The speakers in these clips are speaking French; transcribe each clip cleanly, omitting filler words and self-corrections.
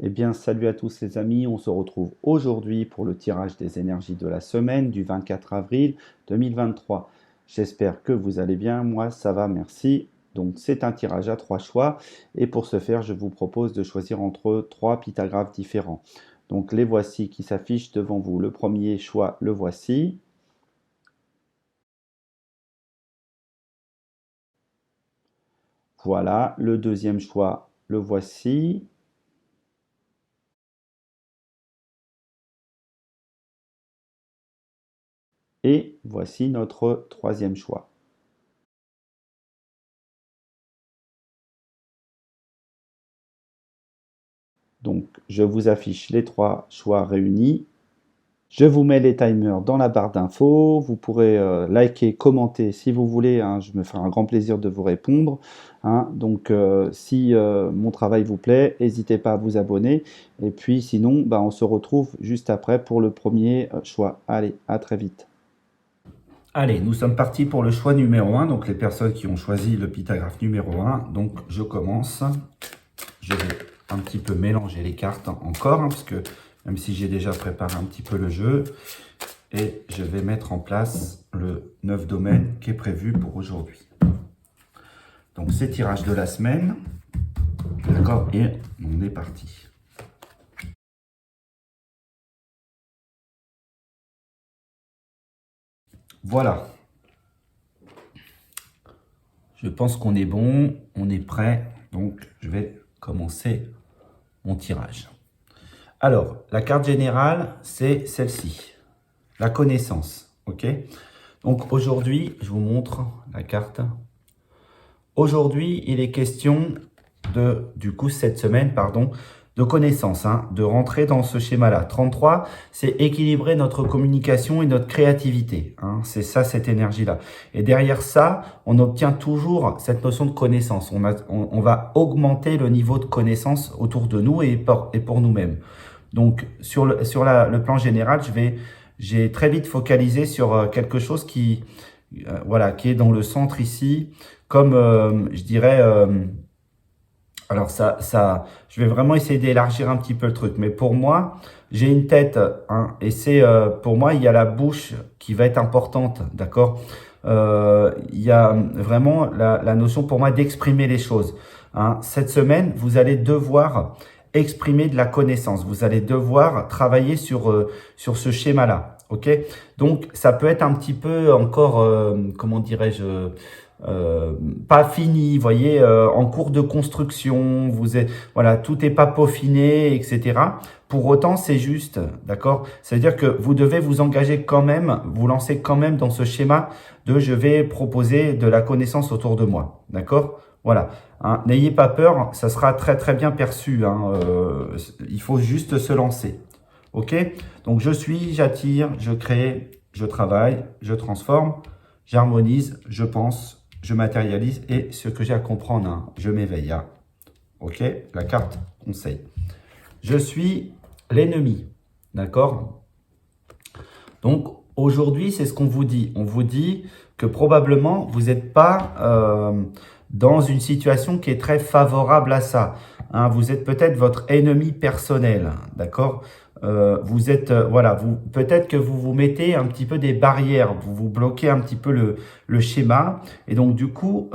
Eh bien, salut à tous les amis, on se retrouve aujourd'hui pour le tirage des énergies de la semaine du 24 avril 2023. J'espère que vous allez bien, moi ça va, merci. Donc c'est un tirage à 3 choix et pour ce faire, je vous propose de choisir entre 3 pythagraphes différents. Donc les voici qui s'affichent devant vous. Le premier choix, le voici. Voilà, le deuxième choix, le voici. Et voici notre troisième choix. Donc, je vous affiche les 3 choix réunis. Je vous mets les timers dans la barre d'infos. Vous pourrez liker, commenter si vous voulez, hein. Je me ferai un grand plaisir de vous répondre, hein. Donc, si mon travail vous plaît, n'hésitez pas à vous abonner. Et puis, sinon, bah, on se retrouve juste après pour le premier choix. Allez, à très vite. Allez, nous sommes partis pour le choix numéro 1. Donc, les personnes qui ont choisi le pythagraphe numéro 1. Donc, je commence. Je vais un petit peu mélanger les cartes encore, hein, parce que même si j'ai déjà préparé un petit peu le jeu, et je vais mettre en place le 9 domaines qui est prévu pour aujourd'hui. Donc c'est tirage de la semaine, d'accord, et on est parti. Voilà. Je pense qu'on est bon, on est prêt, donc je vais commencer mon tirage. Alors, la carte générale, c'est celle-ci, la connaissance, ok? Donc aujourd'hui, je vous montre la carte. Aujourd'hui, il est question cette semaine, de connaissance, hein, de rentrer dans ce schéma-là. 33, c'est équilibrer notre communication et notre créativité, hein, c'est ça, cette énergie-là. Et derrière ça, on obtient toujours cette notion de connaissance. On va augmenter le niveau de connaissance autour de nous et pour nous-mêmes. Donc, sur le plan général, j'ai très vite focalisé sur quelque chose qui est dans le centre ici, comme je dirais, alors je vais vraiment essayer d'élargir un petit peu le truc, mais pour moi, j'ai une tête, hein, et c'est pour moi, il y a la bouche qui va être importante, d'accord. Il y a vraiment la notion pour moi d'exprimer les choses, hein. Cette semaine, vous allez devoir exprimer de la connaissance, vous allez devoir travailler sur ce schéma-là, ok. Donc, ça peut être un petit peu encore, comment dirais-je, pas fini, vous voyez, en cours de construction, voilà, tout n'est pas peaufiné, etc. Pour autant, c'est juste, d'accord? C'est-à-dire que vous devez vous engager quand même, vous lancer quand même dans ce schéma de je vais proposer de la connaissance autour de moi, d'accord? Voilà, hein, n'ayez pas peur, ça sera très très bien perçu, hein, il faut juste se lancer, ok? Donc j'attire, je crée, je travaille, je transforme, j'harmonise, je pense, je matérialise et ce que j'ai à comprendre, hein, je m'éveille. Hein. Ok, la carte conseil. Je suis l'ennemi, d'accord? Donc aujourd'hui, c'est ce qu'on vous dit. On vous dit que probablement vous n'êtes pas dans une situation qui est très favorable à ça. Hein, vous êtes peut-être votre ennemi personnel, d'accord? Vous êtes, peut-être que vous vous mettez un petit peu des barrières, vous vous bloquez un petit peu le schéma, et donc du coup,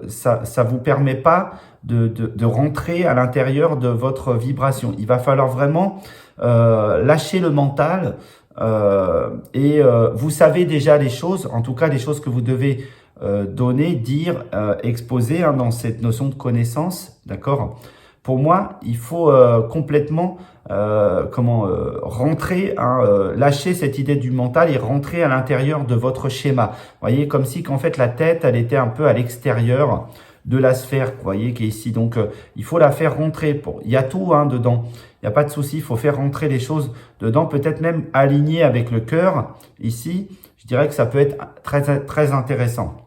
ça vous permet pas de rentrer à l'intérieur de votre vibration. Il va falloir vraiment lâcher le mental, vous savez déjà les choses, en tout cas les choses que vous devez donner, dire, exposer, hein, dans cette notion de connaissance, d'accord? Pour moi, il faut complètement rentrer, hein, lâcher cette idée du mental et rentrer à l'intérieur de votre schéma. Vous voyez, comme si qu'en fait la tête, elle était un peu à l'extérieur de la sphère, vous voyez, qui est ici. Donc, il faut la faire rentrer. Il y a tout, hein, dedans. Il n'y a pas de souci, il faut faire rentrer les choses dedans, peut-être même aligné avec le cœur. Ici, je dirais que ça peut être très, très intéressant.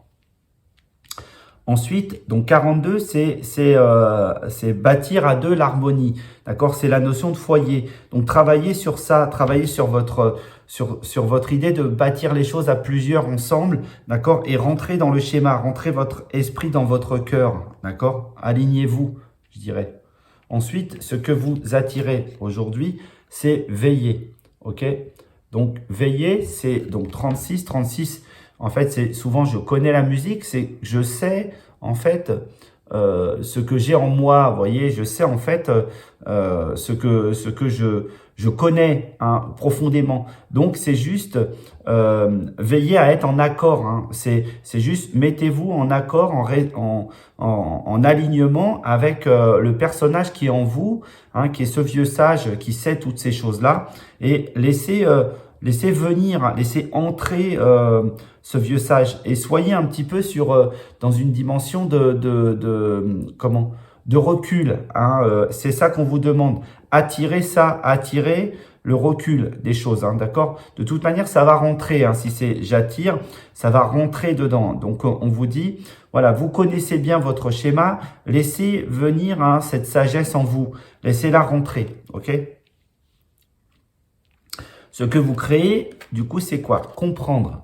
Ensuite, donc 42, c'est bâtir à deux l'harmonie, d'accord? C'est la notion de foyer. Donc travaillez sur ça, travaillez sur votre idée de bâtir les choses à plusieurs ensemble, d'accord? Et rentrez dans le schéma, rentrez votre esprit dans votre cœur, d'accord? Alignez-vous, je dirais. Ensuite, ce que vous attirez aujourd'hui, c'est veiller. Ok? Donc, veiller, c'est donc 36. 36, en fait, c'est souvent, je connais la musique, c'est je sais, en fait, ce que j'ai en moi, vous voyez, je sais, en fait, ce que je connais hein, profondément. Donc, c'est juste veiller à être en accord. Hein. C'est juste, mettez-vous en accord, en alignement avec le personnage qui est en vous, hein, qui est ce vieux sage qui sait toutes ces choses-là. Et laissez venir, laissez entrer ce vieux sage. Et soyez un petit peu dans une dimension de recul. Hein, c'est ça qu'on vous demande. Attirez ça, attirez le recul des choses, hein, d'accord? De toute manière, ça va rentrer. Hein, si c'est j'attire, ça va rentrer dedans. Donc, on vous dit, voilà, vous connaissez bien votre schéma. Laissez venir hein, cette sagesse en vous. Laissez-la rentrer, ok? Ce que vous créez, du coup, c'est quoi? Comprendre,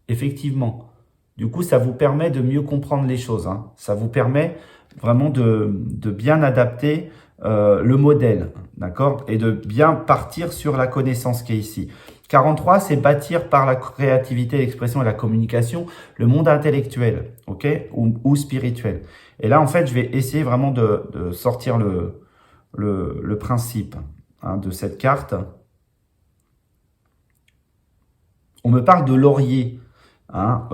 effectivement. Du coup, ça vous permet de mieux comprendre les choses. Hein. Ça vous permet vraiment de bien adapter le modèle, d'accord? Et de bien partir sur la connaissance qui est ici. 43, c'est bâtir par la créativité, l'expression et la communication le monde intellectuel, ok? Ou spirituel. Et là, en fait, je vais essayer vraiment de sortir le principe hein, de cette carte. On me parle de laurier. Hein,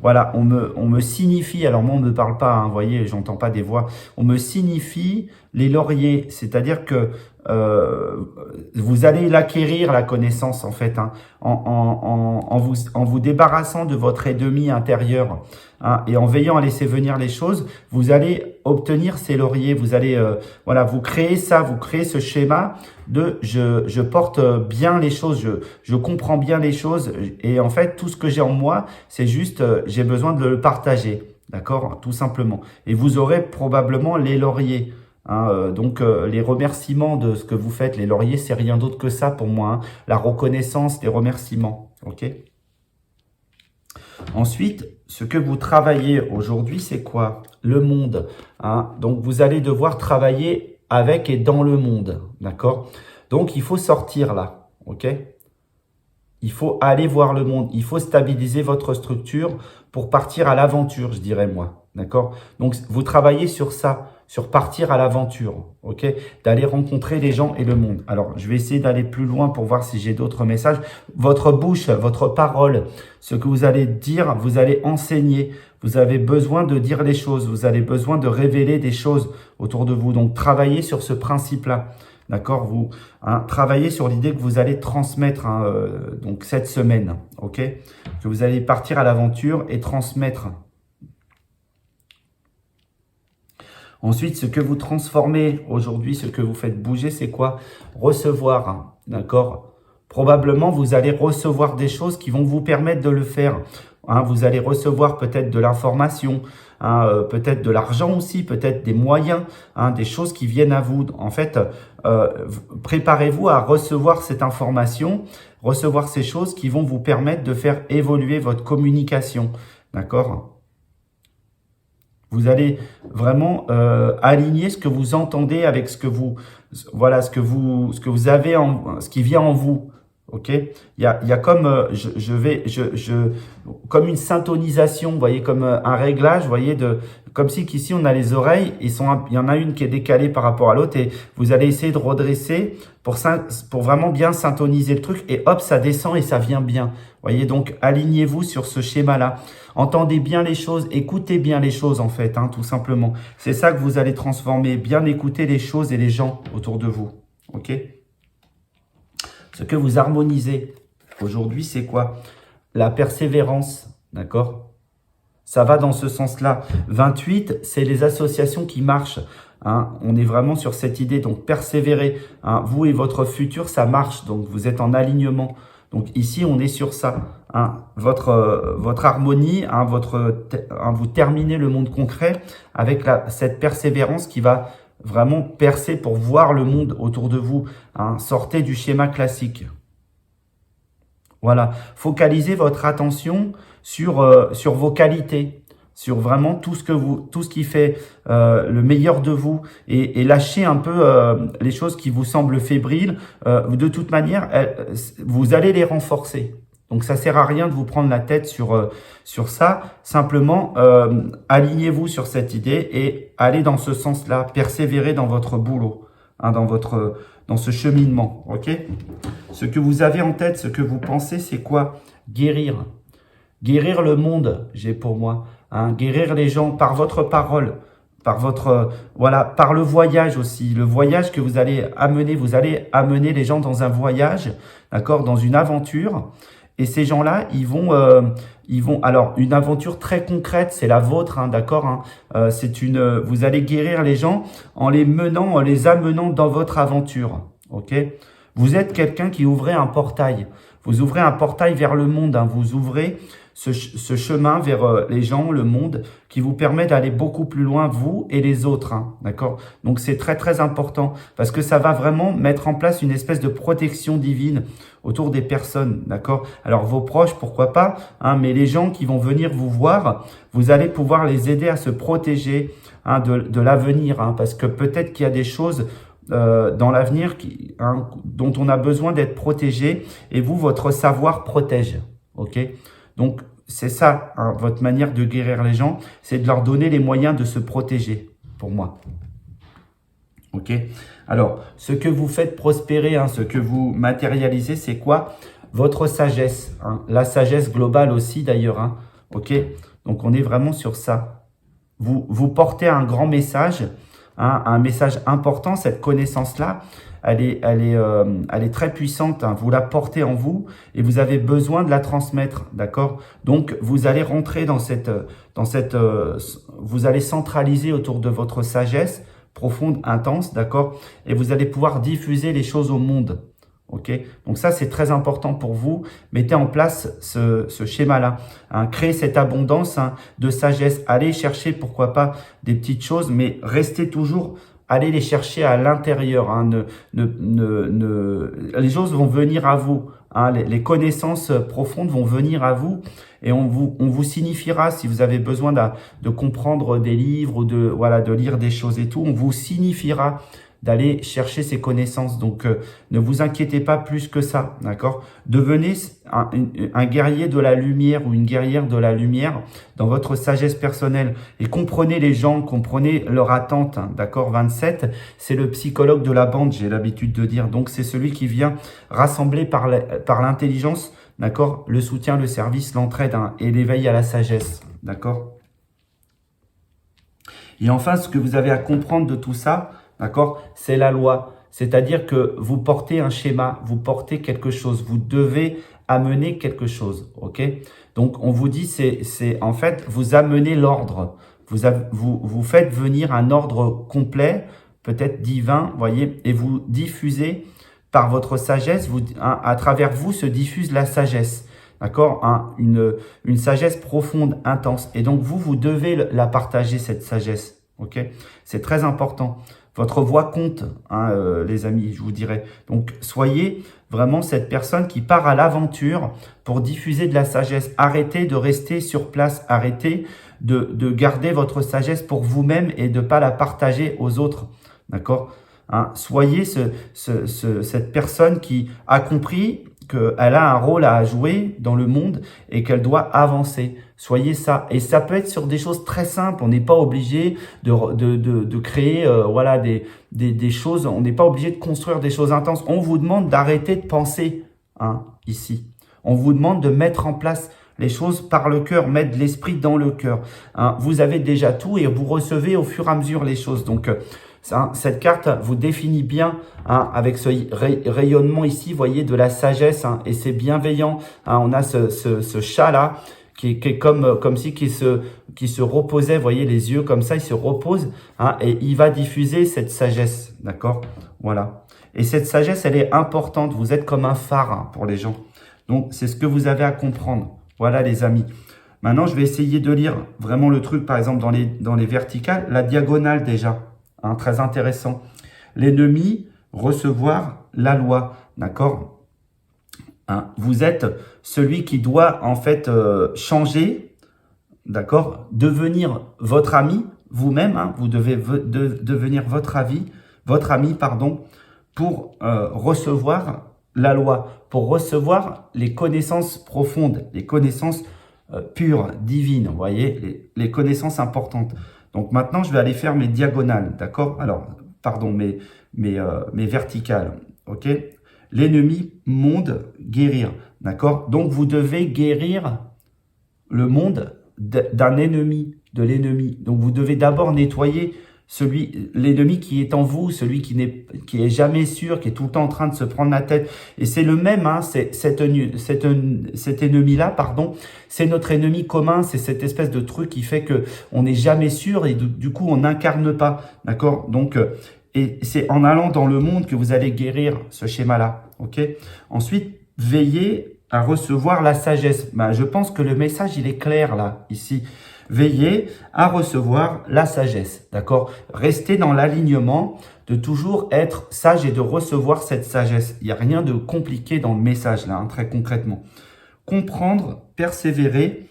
voilà, on me signifie, alors moi on ne me parle pas, hein, vous voyez, j'entends pas des voix, on me signifie les lauriers, c'est-à-dire que vous allez l'acquérir la connaissance en fait, hein, en vous débarrassant de votre ennemi intérieur hein, et en veillant à laisser venir les choses, vous allez obtenir ces lauriers, vous allez voilà, vous créez ça, vous créez ce schéma de je porte bien les choses, je comprends bien les choses et en fait tout ce que j'ai en moi, c'est juste j'ai besoin de le partager, d'accord, tout simplement. Et vous aurez probablement les lauriers. Hein, donc les remerciements de ce que vous faites, les lauriers, c'est rien d'autre que ça pour moi. Hein. La reconnaissance, les remerciements. Ok. Ensuite, ce que vous travaillez aujourd'hui, c'est quoi? Le monde. Hein. Donc vous allez devoir travailler avec et dans le monde. D'accord? Donc il faut sortir là. Ok? Il faut aller voir le monde. Il faut stabiliser votre structure pour partir à l'aventure, je dirais moi. D'accord? Donc vous travaillez sur ça. Sur partir à l'aventure, ok? D'aller rencontrer les gens et le monde. Alors, je vais essayer d'aller plus loin pour voir si j'ai d'autres messages. Votre bouche, votre parole, ce que vous allez dire, vous allez enseigner. Vous avez besoin de dire les choses. Vous avez besoin de révéler des choses autour de vous. Donc, travaillez sur ce principe-là. D'accord? Vous travaillez sur l'idée que vous allez transmettre donc cette semaine, ok? Que vous allez partir à l'aventure et transmettre. Ensuite, ce que vous transformez aujourd'hui, ce que vous faites bouger, c'est quoi? Recevoir, d'accord? Probablement, vous allez recevoir des choses qui vont vous permettre de le faire. Hein, vous allez recevoir peut-être de l'information, hein, peut-être de l'argent aussi, peut-être des moyens, hein, des choses qui viennent à vous. En fait, préparez-vous à recevoir cette information, recevoir ces choses qui vont vous permettre de faire évoluer votre communication, d'accord? Vous allez vraiment aligner ce que vous entendez avec ce que vous, voilà, ce que vous avez, ce qui vient en vous. Ok, il y a comme comme une syntonisation, vous voyez, comme un réglage, vous voyez, comme si qu'ici on a les oreilles, il y en a une qui est décalée par rapport à l'autre et vous allez essayer de redresser pour vraiment bien syntoniser le truc et hop, ça descend et ça vient bien. Vous voyez, donc alignez-vous sur ce schéma-là. Entendez bien les choses, écoutez bien les choses en fait, hein, tout simplement. C'est ça que vous allez transformer, bien écouter les choses et les gens autour de vous. Ok ? Ce que vous harmonisez aujourd'hui, c'est quoi? La persévérance, d'accord? Ça va dans ce sens-là. 28, c'est les associations qui marchent. Hein, on est vraiment sur cette idée, donc persévérer. Hein, vous et votre futur, ça marche, donc vous êtes en alignement. Donc ici, on est sur ça. Hein, votre harmonie, hein, vous terminez le monde concret avec cette persévérance qui va vraiment percer pour voir le monde autour de vous. Hein, sortez du schéma classique. Voilà. Focalisez votre attention sur vos qualités. sur vraiment tout ce qui fait le meilleur de vous et lâchez un peu les choses qui vous semblent fébriles. De toute manière, vous allez les renforcer. Donc ça sert à rien de vous prendre la tête sur ça. Simplement, alignez-vous sur cette idée et allez dans ce sens-là. Persévérez dans votre boulot, hein, dans ce cheminement. Ok? Ce que vous avez en tête, ce que vous pensez, c'est quoi? Guérir. Guérir le monde, j'ai pour moi. Hein, guérir les gens par votre parole, par par le voyage aussi. Le voyage que vous allez amener les gens dans un voyage, d'accord, dans une aventure. Et ces gens-là, alors une aventure très concrète, c'est la vôtre, hein, d'accord, hein, vous allez guérir les gens en les amenant dans votre aventure, ok. Vous êtes quelqu'un qui ouvrez un portail. Vous ouvrez un portail vers le monde, hein, vous ouvrez ce chemin vers les gens, le monde, qui vous permet d'aller beaucoup plus loin, vous et les autres, hein, d'accord? Donc c'est très très important, parce que ça va vraiment mettre en place une espèce de protection divine autour des personnes, d'accord? Alors vos proches, pourquoi pas, hein, mais les gens qui vont venir vous voir, vous allez pouvoir les aider à se protéger, hein, de l'avenir, hein, parce que peut-être qu'il y a des choses dans l'avenir dont on a besoin d'être protégé, et vous, votre savoir protège, ok? Donc, c'est ça, hein, votre manière de guérir les gens, c'est de leur donner les moyens de se protéger, pour moi. Ok? Alors, ce que vous faites prospérer, hein, ce que vous matérialisez, c'est quoi? Votre sagesse, hein, la sagesse globale aussi d'ailleurs, hein, ok? Donc, on est vraiment sur ça. Vous portez un grand message, hein, un message important, cette connaissance-là, elle est très puissante, hein. Vous la portez en vous et vous avez besoin de la transmettre, d'accord? Donc, vous allez rentrer vous allez centraliser autour de votre sagesse profonde, intense, d'accord? Et vous allez pouvoir diffuser les choses au monde, ok? Donc ça, c'est très important pour vous. Mettez en place ce schéma-là, hein. Créez cette abondance, hein, de sagesse. Allez chercher, pourquoi pas, des petites choses, mais restez toujours... Allez les chercher à l'intérieur, hein. Les choses vont venir à vous, hein. Les connaissances profondes vont venir à vous et on vous signifiera, si vous avez besoin de comprendre des livres ou de lire des choses et tout, on vous signifiera d'aller chercher ces connaissances. Donc, ne vous inquiétez pas plus que ça, d'accord? Devenez un guerrier de la lumière ou une guerrière de la lumière dans votre sagesse personnelle et comprenez les gens, comprenez leur attente, hein, d'accord? 27, c'est le psychologue de la bande, j'ai l'habitude de dire. Donc, c'est celui qui vient rassembler par l'intelligence, d'accord? Le soutien, le service, l'entraide, hein, et l'éveil à la sagesse, d'accord? Et enfin, ce que vous avez à comprendre de tout ça, d'accord, c'est la loi. C'est-à-dire que vous portez un schéma, vous portez quelque chose, vous devez amener quelque chose, ok? Donc, on vous dit, en fait, vous amenez l'ordre. Vous faites venir un ordre complet, peut-être divin, voyez, et vous diffusez par votre sagesse, à travers vous se diffuse la sagesse. D'accord, hein, une sagesse profonde, intense. Et donc, vous devez la partager, cette sagesse. Ok, c'est très important. Votre voix compte, hein, les amis, je vous dirais. Donc, soyez vraiment cette personne qui part à l'aventure pour diffuser de la sagesse. Arrêtez de rester sur place. Arrêtez de garder votre sagesse pour vous-même et de ne pas la partager aux autres. D'accord, hein, soyez cette personne qui a compris qu'elle a un rôle à jouer dans le monde et qu'elle doit avancer. Soyez ça. Et ça peut être sur des choses très simples. On n'est pas obligé de créer des choses. On n'est pas obligé de construire des choses intenses. On vous demande d'arrêter de penser, hein, ici. On vous demande de mettre en place les choses par le cœur, mettre de l'esprit dans le cœur, hein. Vous avez déjà tout et vous recevez au fur et à mesure les choses. Donc, cette carte vous définit bien, hein, avec ce rayonnement ici, vous voyez, de la sagesse, hein, et c'est bienveillant, hein. On a ce chat-là qui est comme si qui se reposait, vous voyez, les yeux comme ça, il se repose, hein, et il va diffuser cette sagesse, d'accord? Voilà. Et cette sagesse, elle est importante. Vous êtes comme un phare, hein, pour les gens. Donc, c'est ce que vous avez à comprendre. Voilà, les amis. Maintenant, je vais essayer de lire vraiment le truc, par exemple, dans les verticales, la diagonale déjà. Hein, très intéressant. L'ennemi, recevoir la loi, d'accord, hein, vous êtes celui qui doit en fait changer, d'accord, devenir votre ami, vous-même, hein, vous devez devenir votre ami, pardon, pour recevoir la loi, pour recevoir les connaissances profondes, les connaissances pures, divines, vous voyez, les connaissances importantes. Donc maintenant, je vais aller faire mes diagonales, d'accord? Alors, pardon, mes verticales, ok? L'ennemi, monde, guérir, d'accord? Donc vous devez guérir le monde d'un ennemi, de l'ennemi. Donc vous devez d'abord nettoyer l'ennemi qui est en vous, celui qui est jamais sûr, qui est tout le temps en train de se prendre la tête. Et c'est le même, hein, cet ennemi-là, pardon, c'est notre ennemi commun, c'est cette espèce de truc qui fait que on n'est jamais sûr et du coup on n'incarne pas, d'accord? Donc, et c'est en allant dans le monde que vous allez guérir ce schéma-là, ok? Ensuite, veillez à recevoir la sagesse. Ben, je pense que le message, il est clair là, ici. Veillez à recevoir la sagesse, d'accord? Restez dans l'alignement de toujours être sage et de recevoir cette sagesse. Il n'y a rien de compliqué dans le message là, hein, très concrètement. Comprendre, persévérer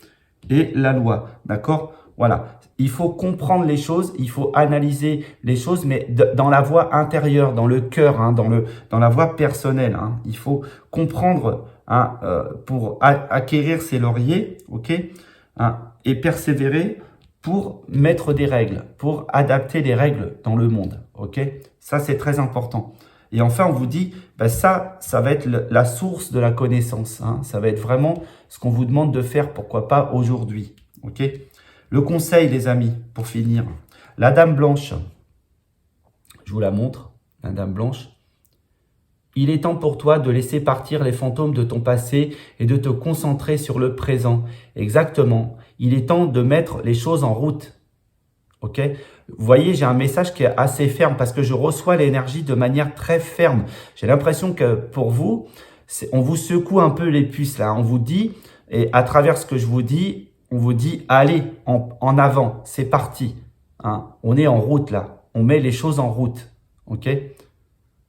et la loi, d'accord? Voilà, il faut comprendre les choses, il faut analyser les choses, mais dans la voie intérieure, dans le cœur, hein, dans la voie personnelle. Hein. Il faut comprendre hein, pour acquérir ses lauriers, ok, hein, et persévérer pour mettre des règles, pour adapter les règles dans le monde, ok. Ça, c'est très important. Et enfin, on vous dit, ben ça va être la source de la connaissance. Hein. Ça va être vraiment ce qu'on vous demande de faire, pourquoi pas aujourd'hui, ok. Le conseil, les amis, pour finir. La dame blanche, je vous la montre, la dame blanche. Il est temps pour toi de laisser partir les fantômes de ton passé et de te concentrer sur le présent. Exactement. Il est temps de mettre les choses en route. Ok? Vous voyez, j'ai un message qui est assez ferme parce que je reçois l'énergie de manière très ferme. J'ai l'impression que pour vous, on vous secoue un peu les puces là. On vous dit, et à travers ce que je vous dis, on vous dit, allez, en avant, c'est parti. Hein? On est en route là, on met les choses en route. Ok?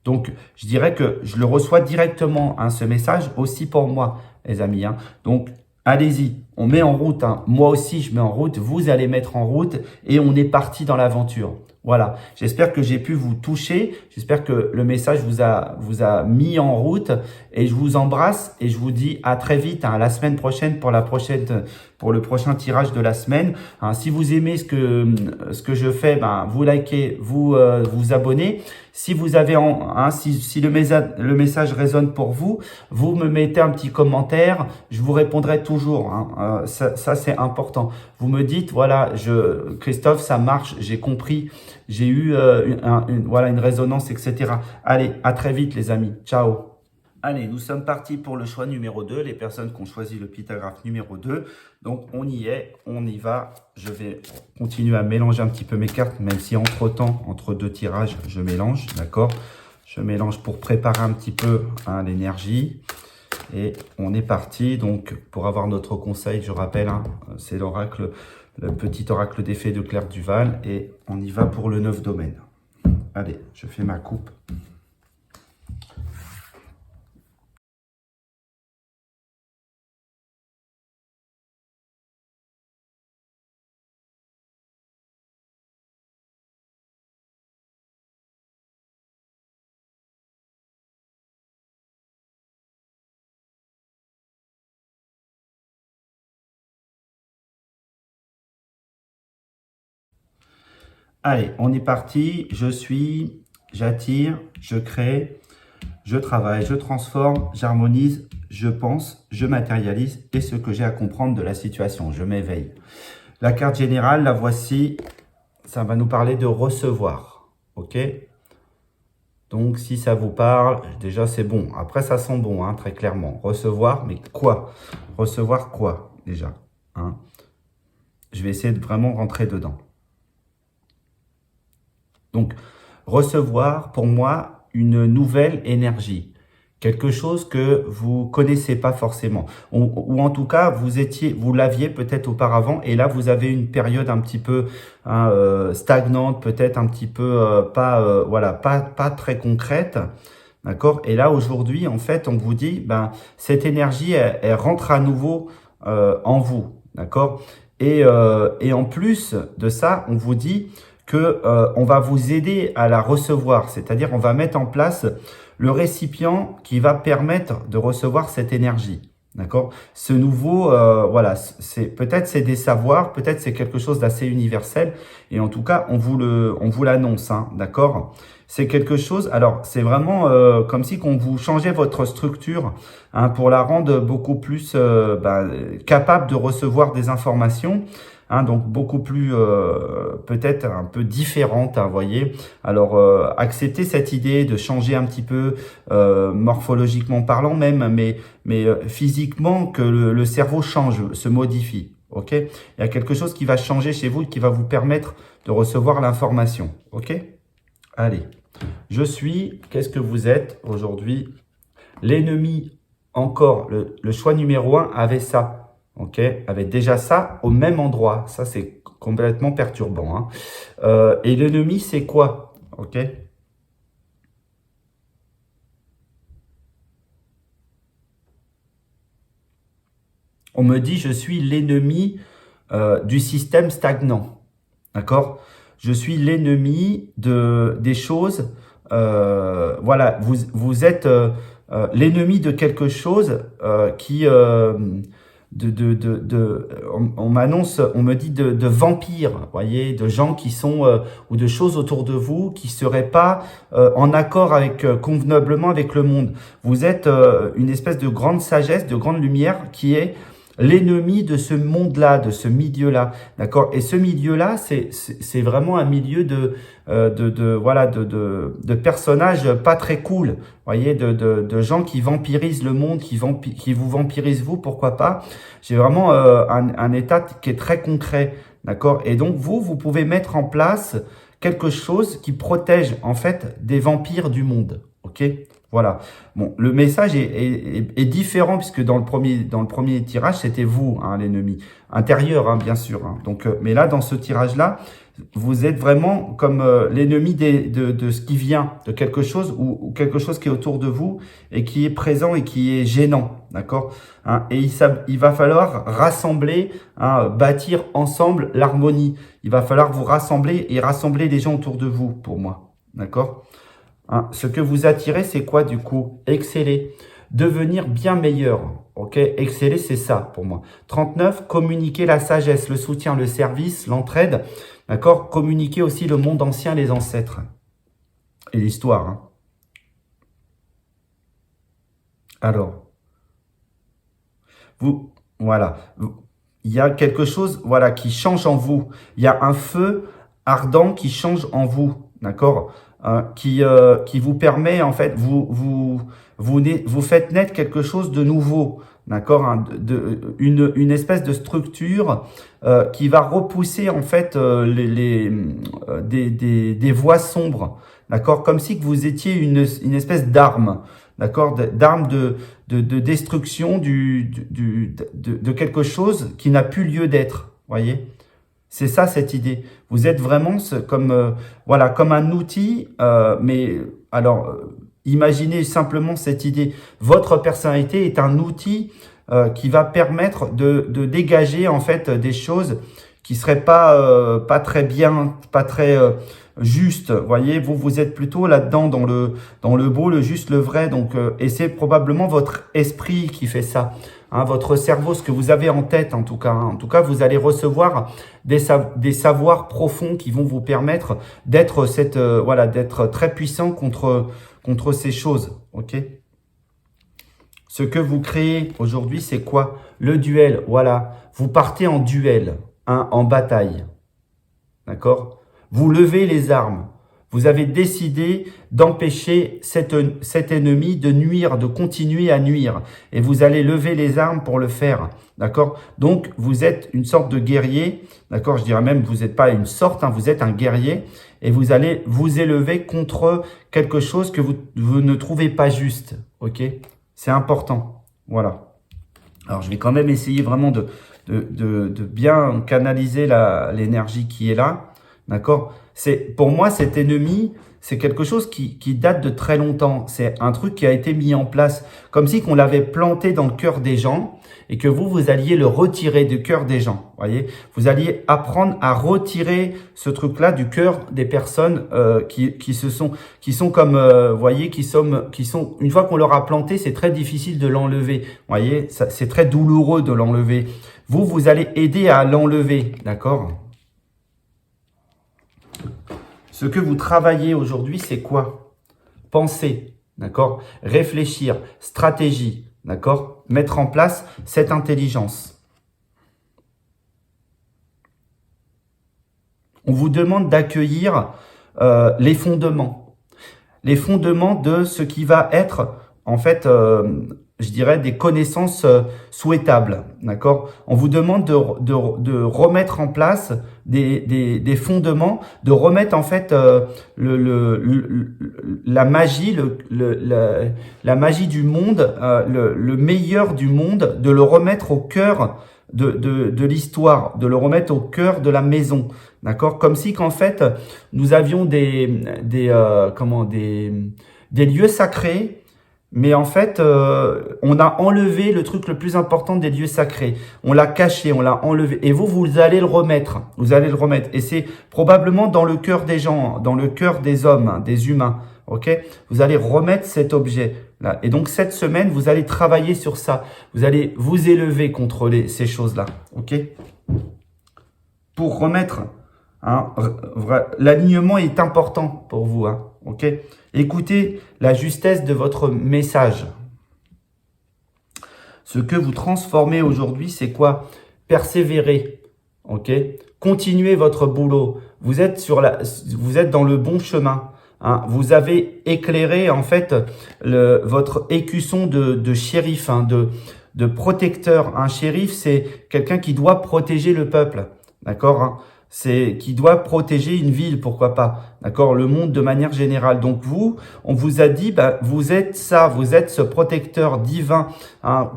Donc, je dirais que je le reçois directement, hein, ce message, aussi pour moi, les amis. Hein. Donc, allez-y, on met en route. Hein. Moi aussi, je mets en route, vous allez mettre en route et on est parti dans l'aventure. Voilà, j'espère que j'ai pu vous toucher, j'espère que le message vous a mis en route et je vous embrasse et je vous dis à très vite, hein, la semaine prochaine pour le prochain tirage de la semaine. Hein, si vous aimez ce que je fais, ben, vous likez, vous abonnez. Si vous avez si le message résonne pour vous, vous me mettez un petit commentaire, je vous répondrai toujours. Hein, ça c'est important. Vous me dites voilà, Christophe, ça marche, j'ai compris, j'ai eu une résonance, etc. Allez, à très vite les amis. Ciao. Allez, nous sommes partis pour le choix numéro 2, les personnes qui ont choisi le pictographe numéro 2. Donc, on y est, on y va. Je vais continuer à mélanger un petit peu mes cartes, même si entre-temps, entre deux tirages, je mélange, d'accord? Je mélange pour préparer un petit peu hein, l'énergie. Et on est parti, donc, pour avoir notre conseil, je rappelle, hein, c'est l'oracle, le petit oracle des fées de Claire Duval. Et on y va pour le 9 domaine. Allez, je fais ma coupe. Allez, on est parti. J'attire, je crée, je travaille, je transforme, j'harmonise, je pense, je matérialise et ce que j'ai à comprendre de la situation. Je m'éveille. La carte générale, la voici. Ça va nous parler de recevoir. Ok? Donc, si ça vous parle, déjà, c'est bon. Après, ça sent bon, hein, très clairement. Recevoir, mais quoi? Recevoir quoi, déjà hein? Je vais essayer de vraiment rentrer dedans. Donc, recevoir, pour moi, une nouvelle énergie. Quelque chose que vous connaissez pas forcément. Ou en tout cas, vous l'aviez peut-être auparavant. Et là, vous avez une période un petit peu stagnante, peut-être un petit peu pas très concrète. D'accord? Et là, aujourd'hui, en fait, on vous dit, ben, cette énergie, elle rentre à nouveau en vous. D'accord? Et en plus de ça, on vous dit que on va vous aider à la recevoir. C'est-à-dire, on va mettre en place le récipient qui va permettre de recevoir cette énergie. D'accord? Ce nouveau, voilà, peut-être c'est des savoirs, peut-être c'est quelque chose d'assez universel. Et en tout cas, on vous l'annonce, hein, d'accord? C'est quelque chose, alors c'est vraiment comme si qu'on vous changeait votre structure, hein, pour la rendre beaucoup plus capable de recevoir des informations, hein, donc beaucoup plus peut-être un peu différente, hein, voyez. Alors acceptez cette idée de changer un petit peu morphologiquement parlant même, mais physiquement que le cerveau change, se modifie. Ok? Il y a quelque chose qui va changer chez vous, qui va vous permettre de recevoir l'information. Ok? Allez. Je suis, qu'est-ce que vous êtes aujourd'hui? L'ennemi, encore, le choix numéro 1 avait ça, ok? Avait déjà ça au même endroit. Ça, c'est complètement perturbant, hein. Et l'ennemi, c'est quoi? Ok? On me dit, je suis l'ennemi du système stagnant, d'accord? Je suis l'ennemi des choses. Voilà, vous êtes l'ennemi de quelque chose qui on m'annonce, on me dit de vampires, voyez, de gens qui sont ou de choses autour de vous qui seraient pas en accord avec convenablement avec le monde. Vous êtes une espèce de grande sagesse, de grande lumière qui est l'ennemi de ce monde-là, de ce milieu-là, d'accord? Et ce milieu-là, c'est vraiment un milieu de personnages pas très cool, voyez, de gens qui vampirisent le monde, qui vous vampirisent vous, pourquoi pas? J'ai vraiment un état qui est très concret, d'accord? Et donc vous pouvez mettre en place quelque chose qui protège en fait des vampires du monde, ok? Voilà. Bon, le message est différent puisque dans le premier tirage, c'était vous, hein, l'ennemi intérieur, hein, bien sûr. Hein. Donc, mais là, dans ce tirage-là, vous êtes vraiment comme l'ennemi de ce qui vient, de quelque chose ou quelque chose qui est autour de vous et qui est présent et qui est gênant, d'accord, hein, et il va falloir rassembler, hein, bâtir ensemble l'harmonie. Il va falloir vous rassembler et rassembler les gens autour de vous, pour moi, d'accord. Hein, ce que vous attirez, c'est quoi du coup? Exceller, devenir bien meilleur. Ok, exceller, c'est ça pour moi. 39, communiquer la sagesse, le soutien, le service, l'entraide. D'accord? Communiquer aussi le monde ancien, les ancêtres et l'histoire. Hein. Alors, voilà. Il y a quelque chose, voilà, qui change en vous. Il y a un feu ardent qui change en vous. D'accord? Qui vous permet, en fait, vous faites naître quelque chose de nouveau, d'accord, hein, une espèce de structure qui va repousser, en fait, des voies sombres, d'accord, comme si que vous étiez une espèce d'arme, d'accord, d'arme de destruction de quelque chose qui n'a plus lieu d'être, voyez. C'est ça, cette idée. Vous êtes vraiment comme, voilà, comme un outil, mais alors, imaginez simplement cette idée. Votre personnalité est un outil qui va permettre de dégager en fait des choses qui seraient pas très bien, pas très justes. Voyez, vous êtes plutôt là-dedans dans le beau, le juste, le vrai. Donc, et c'est probablement votre esprit qui fait ça. Hein, votre cerveau, ce que vous avez en tête en tout cas. Hein. En tout cas, vous allez recevoir des savoirs profonds qui vont vous permettre d'être voilà, d'être très puissant contre ces choses. Ok. Ce que vous créez aujourd'hui, c'est quoi? Le duel. Voilà. Vous partez en duel, hein, en bataille. D'accord? Vous levez les armes. Vous avez décidé d'empêcher cet ennemi de nuire, de continuer à nuire. Et vous allez lever les armes pour le faire. D'accord? Donc, vous êtes une sorte de guerrier. D'accord? Je dirais même, vous n'êtes pas une sorte, hein, vous êtes un guerrier. Et vous allez vous élever contre quelque chose que vous ne trouvez pas juste. Ok? C'est important. Voilà. Alors, je vais quand même essayer vraiment de bien canaliser l'énergie qui est là. D'accord? Pour moi, cet ennemi, c'est quelque chose qui date de très longtemps. C'est un truc qui a été mis en place comme si qu'on l'avait planté dans le cœur des gens et que vous alliez le retirer du cœur des gens. Voyez, vous alliez apprendre à retirer ce truc-là du cœur des personnes qui sont comme, voyez, qui sont, une fois qu'on leur a planté, c'est très difficile de l'enlever. Voyez, c'est très douloureux de l'enlever. Vous allez aider à l'enlever, d'accord? Ce que vous travaillez aujourd'hui, c'est quoi? Penser, d'accord? Réfléchir, stratégie, d'accord? Mettre en place cette intelligence. On vous demande d'accueillir les fondements. Les fondements de ce qui va être, en fait, je dirais, des connaissances souhaitables, d'accord? On vous demande de remettre en place des fondements, de remettre en fait la magie, la magie du monde, le meilleur du monde, de le remettre au cœur de l'histoire, de le remettre au cœur de la maison, d'accord? Comme si qu'en fait, nous avions des lieux sacrés, mais en fait, on a enlevé le truc le plus important des lieux sacrés. On l'a caché, on l'a enlevé. Et vous allez le remettre. Vous allez le remettre. Et c'est probablement dans le cœur des gens, dans le cœur des hommes, hein, des humains. Ok? Vous allez remettre cet objet-là. Et donc, cette semaine, vous allez travailler sur ça. Vous allez vous élever contre ces choses-là. Ok? Pour remettre, hein, l'alignement est important pour vous. Hein, ok? Écoutez la justesse de votre message. Ce que vous transformez aujourd'hui, c'est quoi? Persévérer. Ok? Continuez votre boulot. Vous êtes dans le bon chemin. Hein. Vous avez éclairé en fait votre écusson de shérif, hein, de protecteur. Un shérif, c'est quelqu'un qui doit protéger le peuple. D'accord, hein? C'est qui doit protéger une ville, pourquoi pas, d'accord, le monde de manière générale. Donc on vous a dit, vous êtes ça, vous êtes ce protecteur divin, hein,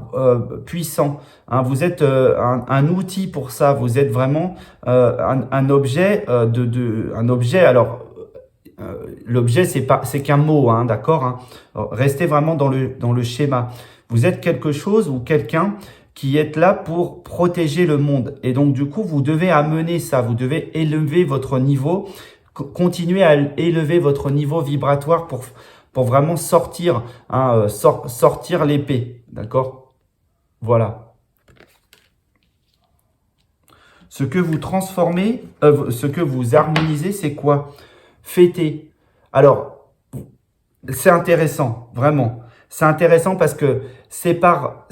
puissant, hein, vous êtes un outil pour ça, vous êtes vraiment un objet un objet. Alors l'objet c'est qu'un mot, hein, d'accord, hein. Restez vraiment dans le schéma. Vous êtes quelque chose ou quelqu'un qui est là pour protéger le monde. Et donc, du coup, vous devez amener ça, vous devez élever votre niveau, continuer à élever votre niveau vibratoire pour vraiment sortir, hein, sortir l'épée, d'accord? Voilà. Ce que vous transformez, ce que vous harmonisez, c'est quoi? Fêter. Alors, c'est intéressant, vraiment. C'est intéressant parce que c'est par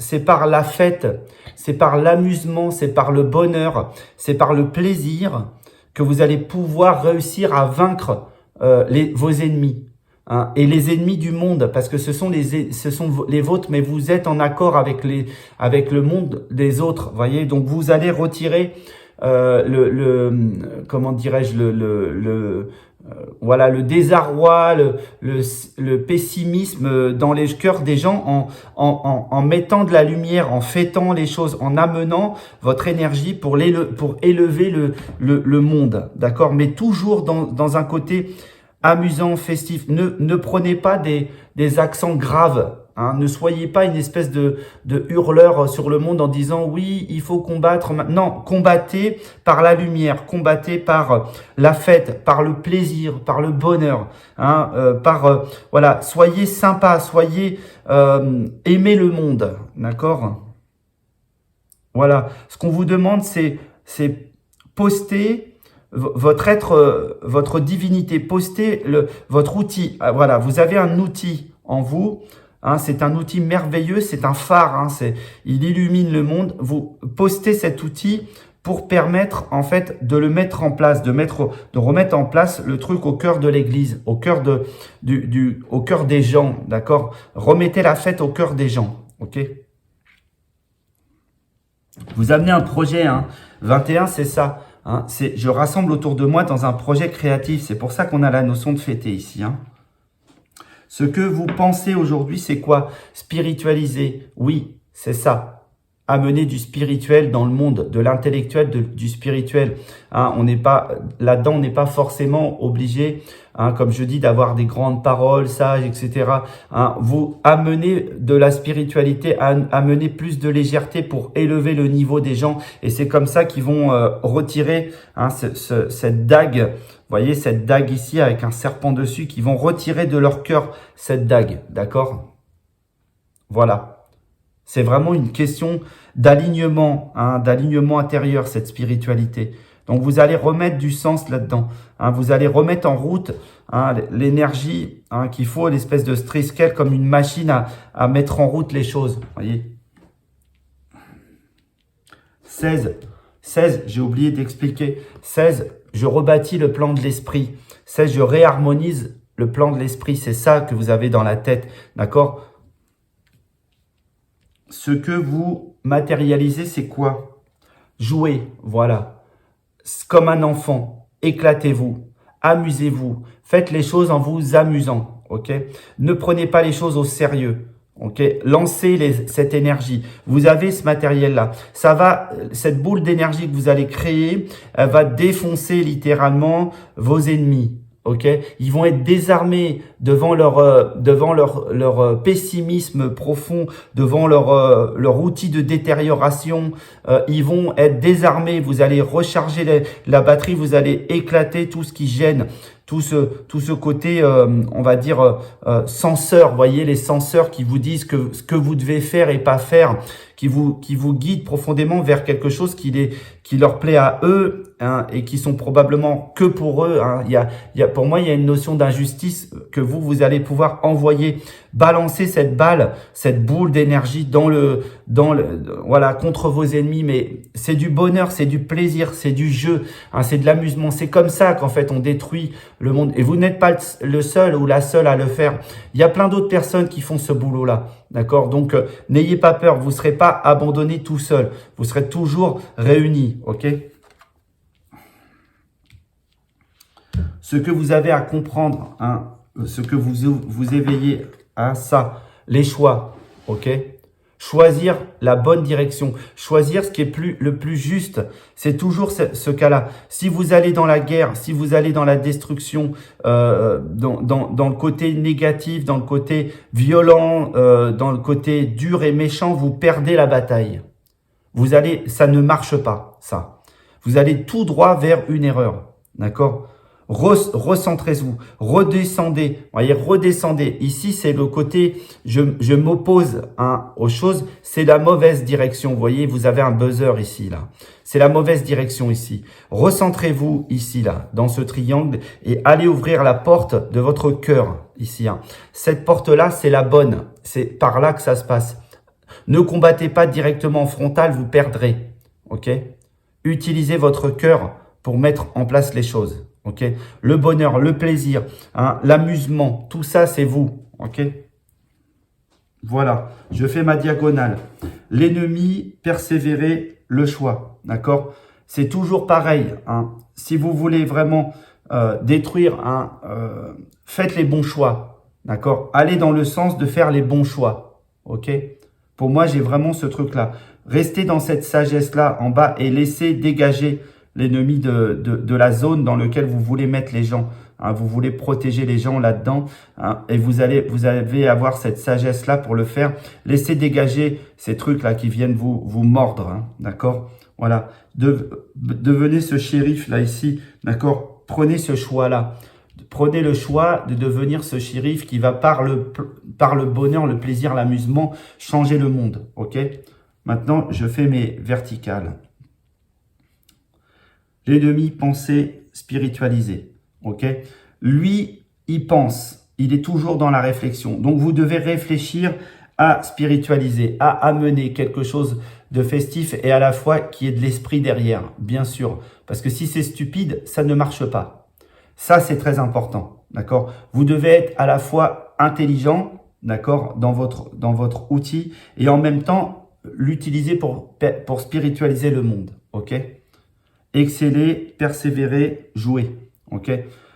la fête, c'est par l'amusement, c'est par le bonheur, c'est par le plaisir que vous allez pouvoir réussir à vaincre vos ennemis, hein, et les ennemis du monde, parce que ce sont les vôtres, mais vous êtes en accord avec le monde des autres, voyez. Donc vous allez retirer comment dirais-je, voilà, le désarroi, le pessimisme dans les cœurs des gens en mettant de la lumière, en fêtant les choses, en amenant votre énergie pour élever le monde, d'accord? Mais toujours dans un côté amusant, festif. Ne prenez pas des accents graves. Hein, ne soyez pas une espèce de hurleur sur le monde en disant oui, il faut combattre. Non, combattez par la lumière, combattez par la fête, par le plaisir, par le bonheur. Hein, voilà, soyez sympa, soyez aimez le monde, d'accord? Voilà, ce qu'on vous demande, c'est poster votre divinité, poster votre outil. Voilà, vous avez un outil en vous. Hein, c'est un outil merveilleux, c'est un phare, hein, il illumine le monde. Vous postez cet outil pour permettre en fait de le mettre en place, de remettre en place le truc au cœur de l'église, au cœur au cœur des gens, d'accord? Remettez la fête au cœur des gens, ok? Vous amenez un projet, hein, 21, c'est ça. Hein, je rassemble autour de moi dans un projet créatif. C'est pour ça qu'on a la notion de fêter ici, hein. Ce que vous pensez aujourd'hui, c'est quoi? Spiritualiser. Oui, c'est ça. amener du spirituel dans le monde, de l'intellectuel, du spirituel. Hein, on n'est pas là-dedans, on n'est pas forcément obligé, hein, comme je dis, d'avoir des grandes paroles sages, etc. Hein, vous amenez de la spiritualité, amener plus de légèreté pour élever le niveau des gens. Et c'est comme ça qu'ils vont retirer, hein, cette dague. Vous voyez cette dague ici avec un serpent dessus, qui vont retirer de leur cœur cette dague, d'accord? Voilà. C'est vraiment une question d'alignement, hein, d'alignement intérieur, cette spiritualité. Donc, vous allez remettre du sens là-dedans. Hein, vous allez remettre en route, hein, l'énergie, hein, qu'il faut, l'espèce de striskel comme une machine à mettre en route les choses. Voyez. 16, j'ai oublié d'expliquer. 16, je rebâtis le plan de l'esprit. 16, je réharmonise le plan de l'esprit. C'est ça que vous avez dans la tête, d'accord? Ce que vous matérialisez, c'est quoi? Jouez, voilà. Comme un enfant, éclatez-vous, amusez-vous, faites les choses en vous amusant, ok? Ne prenez pas les choses au sérieux, ok? Lancez cette énergie. Vous avez ce matériel-là. Cette boule d'énergie que vous allez créer, elle va défoncer littéralement vos ennemis. Ok, ils vont être désarmés devant leur pessimisme profond, devant leur outil de détérioration. Ils vont être désarmés. Vous allez recharger la batterie, vous allez éclater tout ce qui gêne, tout ce côté, on va dire, censeur. Voyez, les censeurs qui vous disent ce que vous devez faire et pas faire, qui vous guident profondément vers quelque chose qui leur plaît à eux, hein, et qui sont probablement que pour eux. Hein. Pour moi, il y a une notion d'injustice que vous allez pouvoir envoyer, balancer cette balle, cette boule d'énergie voilà, contre vos ennemis. Mais c'est du bonheur, c'est du plaisir, c'est du jeu, hein, c'est de l'amusement. C'est comme ça qu'en fait on détruit le monde. Et vous n'êtes pas le seul ou la seule à le faire. Il y a plein d'autres personnes qui font ce boulot-là. D'accord? Donc, n'ayez pas peur. Vous ne serez pas abandonné tout seul. Vous serez toujours réunis. OK? Ce que vous avez à comprendre, hein, ce que vous éveillez à ça, les choix. OK? Choisir la bonne direction, choisir ce qui est le plus juste. C'est toujours ce cas-là. Si vous allez dans la guerre, si vous allez dans la destruction, dans le côté négatif, dans le côté violent, dans le côté dur et méchant, vous perdez la bataille. Ça ne marche pas, ça. Vous allez tout droit vers une erreur. D'accord ? Recentrez-vous, redescendez, voyez, redescendez. Ici, c'est le côté, je m'oppose, hein, aux choses, c'est la mauvaise direction. Vous voyez, vous avez un buzzer ici, là. C'est la mauvaise direction ici. Recentrez-vous ici, là, dans ce triangle, et allez ouvrir la porte de votre cœur, ici. Hein. Cette porte-là, c'est la bonne. C'est par là que ça se passe. Ne combattez pas directement en frontal, vous perdrez. Ok ? Utilisez votre cœur pour mettre en place les choses. Ok, le bonheur, le plaisir, hein, l'amusement, tout ça, c'est vous. Ok, voilà, je fais ma diagonale. L'ennemi, persévérer, le choix. D'accord, c'est toujours pareil. Hein. Si vous voulez vraiment détruire, hein, faites les bons choix. D'accord, allez dans le sens de faire les bons choix. Ok, pour moi, j'ai vraiment ce truc-là. Restez dans cette sagesse-là en bas et laissez dégager l'ennemi de la zone dans laquelle vous voulez mettre les gens. Hein, vous voulez protéger les gens là-dedans. Hein, et vous allez avoir cette sagesse-là pour le faire. Laissez dégager ces trucs-là qui viennent vous mordre. Hein, d'accord ? Voilà. Devenez ce shérif-là ici. D'accord ? Prenez ce choix-là. Prenez le choix de devenir ce shérif qui va par le bonheur, le plaisir, l'amusement, changer le monde. Ok ? Maintenant, je fais mes verticales. L'ennemi, pensée spiritualisée. Ok ? Lui, il pense. Il est toujours dans la réflexion. Donc, vous devez réfléchir à spiritualiser, à amener quelque chose de festif et à la fois qui ait de l'esprit derrière, bien sûr. Parce que si c'est stupide, ça ne marche pas. Ça, c'est très important. D'accord ? Vous devez être à la fois intelligent, d'accord, dans votre outil et en même temps l'utiliser pour spiritualiser le monde. Ok ? Exceller, persévérer, jouer. Ok ?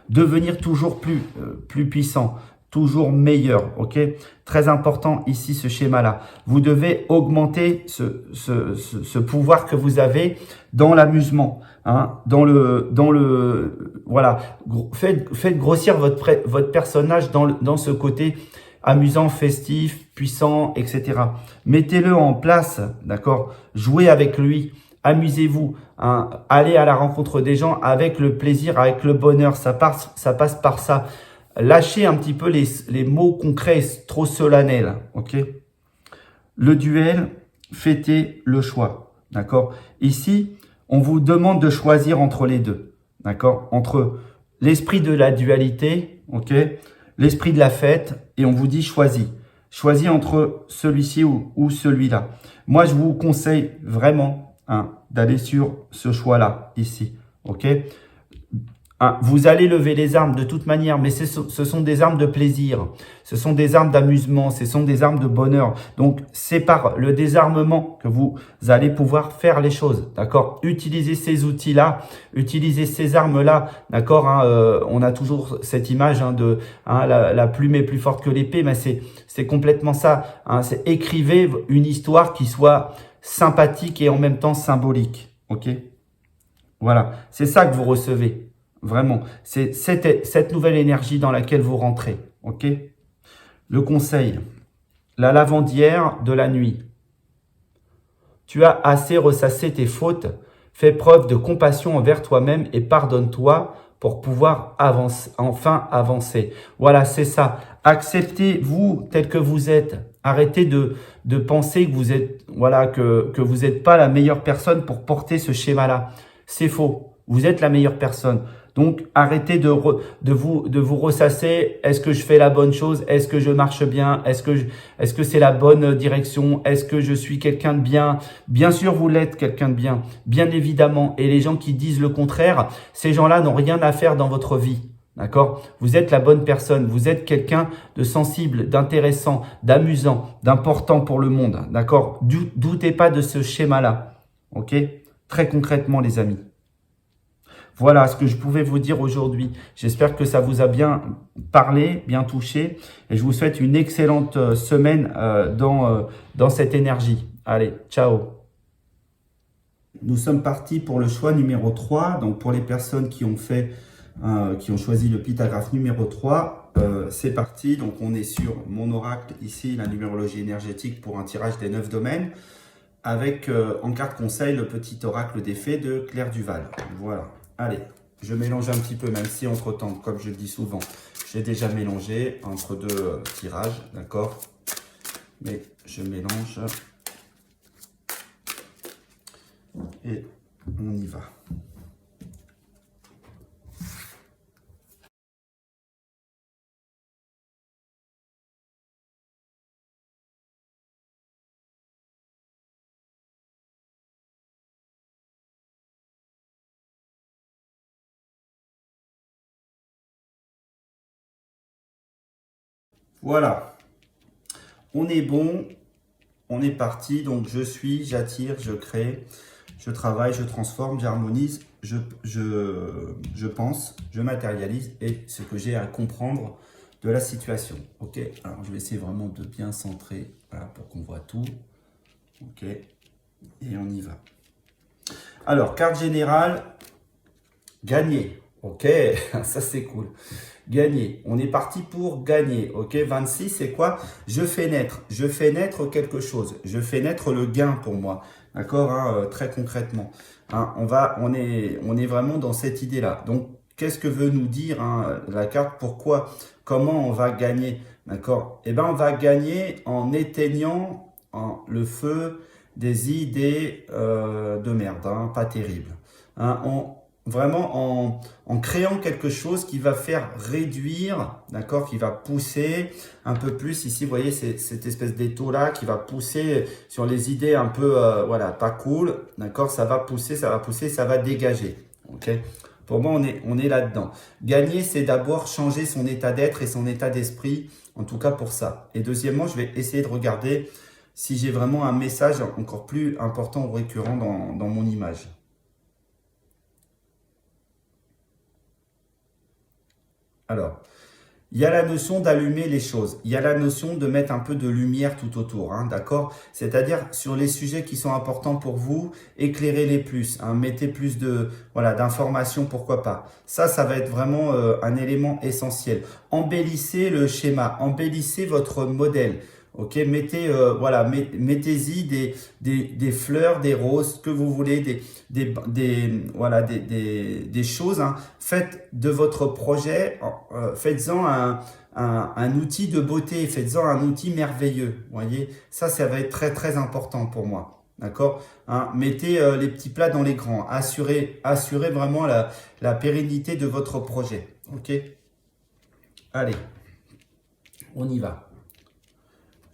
Devenir toujours plus puissant, toujours meilleur, ok? Très important ici, ce schéma-là. Vous devez augmenter ce pouvoir que vous avez dans l'amusement, hein, voilà. Faites grossir votre personnage dans ce côté amusant, festif, puissant, etc. Mettez-le en place, d'accord? Jouez avec lui, amusez-vous, hein, allez à la rencontre des gens avec le plaisir, avec le bonheur, ça passe par ça. Lâchez un petit peu les mots concrets trop solennels, ok? Le duel, fêtez le choix, d'accord? Ici, on vous demande de choisir entre les deux, d'accord? Entre l'esprit de la dualité, ok? L'esprit de la fête, et on vous dit choisis. Choisis entre celui-ci ou celui-là. Moi, je vous conseille vraiment, hein, d'aller sur ce choix-là, ici, ok? Hein, vous allez lever les armes de toute manière, mais ce sont des armes de plaisir, ce sont des armes d'amusement, ce sont des armes de bonheur. Donc, c'est par le désarmement que vous allez pouvoir faire les choses, d'accord? Utilisez ces outils-là, utilisez ces armes-là, d'accord, hein, on a toujours cette image, hein, de hein, la plume est plus forte que l'épée, mais c'est complètement ça. Hein, c'est écrivez une histoire qui soit sympathique et en même temps symbolique, ok? Voilà, c'est ça que vous recevez. Vraiment, c'est cette nouvelle énergie dans laquelle vous rentrez, ok? Le conseil, la lavandière de la nuit. Tu as assez ressassé tes fautes, fais preuve de compassion envers toi-même et pardonne-toi pour pouvoir enfin avancer. Voilà, c'est ça. Acceptez-vous tel que vous êtes. Arrêtez de penser que vous êtes, voilà, que vous n'êtes pas la meilleure personne pour porter ce schéma-là. C'est faux. Vous êtes la meilleure personne. Donc, arrêtez de vous ressasser. Est-ce que je fais la bonne chose? Est-ce que je marche bien? Est-ce que c'est la bonne direction? Est-ce que je suis quelqu'un de bien? Bien sûr, vous l'êtes quelqu'un de bien, bien évidemment. Et les gens qui disent le contraire, ces gens-là n'ont rien à faire dans votre vie. D'accord? Vous êtes la bonne personne. Vous êtes quelqu'un de sensible, d'intéressant, d'amusant, d'important pour le monde. D'accord? Doutez pas de ce schéma-là. Ok? Très concrètement, les amis. Voilà ce que je pouvais vous dire aujourd'hui. J'espère que ça vous a bien parlé, bien touché. Et je vous souhaite une excellente semaine dans cette énergie. Allez, ciao. Nous sommes partis pour le choix numéro 3. Donc pour les personnes qui ont choisi le pictographe numéro 3, c'est parti. Donc on est sur mon oracle ici, la numérologie énergétique pour un tirage des 9 domaines. Avec en carte conseil le petit oracle des fées de Claire Duval. Voilà. Allez, je mélange un petit peu, même si entre-temps, comme je le dis souvent, j'ai déjà mélangé entre deux tirages, d'accord? Mais je mélange et on y va. Voilà, on est bon, on est parti. Donc je suis, j'attire, je crée, je travaille, je transforme, j'harmonise, je pense, je matérialise et ce que j'ai à comprendre de la situation. Ok, alors je vais essayer vraiment de bien centrer, voilà, pour qu'on voit tout. Ok, et on y va. Alors, carte générale, gagner. Ok, ça c'est cool. Gagner. On est parti pour gagner. Ok, 26, c'est quoi? Je fais naître quelque chose. Je fais naître le gain pour moi. D'accord, hein, très concrètement. Hein, on est vraiment dans cette idée-là. Donc, qu'est-ce que veut nous dire, hein, la carte? Pourquoi? Comment on va gagner? D'accord? Eh bien, on va gagner en éteignant le feu des idées de merde, hein, pas terrible. Hein, vraiment en créant quelque chose qui va faire réduire, d'accord, qui va pousser un peu plus. Ici, vous voyez, c'est cette espèce d'étau-là qui va pousser sur les idées un peu, voilà, pas cool, d'accord, ça va pousser, ça va dégager, ok. Pour moi, on est là-dedans. Gagner, c'est d'abord changer son état d'être et son état d'esprit, en tout cas pour ça. Et deuxièmement, je vais essayer de regarder si j'ai vraiment un message encore plus important ou récurrent dans mon image. Alors, il y a la notion d'allumer les choses. Il y a la notion de mettre un peu de lumière tout autour, hein, d'accord? C'est-à-dire sur les sujets qui sont importants pour vous, éclairez-les plus, hein, mettez plus de, voilà, d'informations, pourquoi pas. Ça va être vraiment un élément essentiel. Embellissez le schéma, embellissez votre modèle. Ok, mettez, voilà, mettez-y des fleurs, des roses, ce que vous voulez, voilà, des choses. Hein. Faites de votre projet, faites-en un outil de beauté, faites-en un outil merveilleux. Voyez, ça va être très très important pour moi. D'accord, hein, mettez les petits plats dans les grands. Assurez vraiment la pérennité de votre projet. Ok, allez, on y va.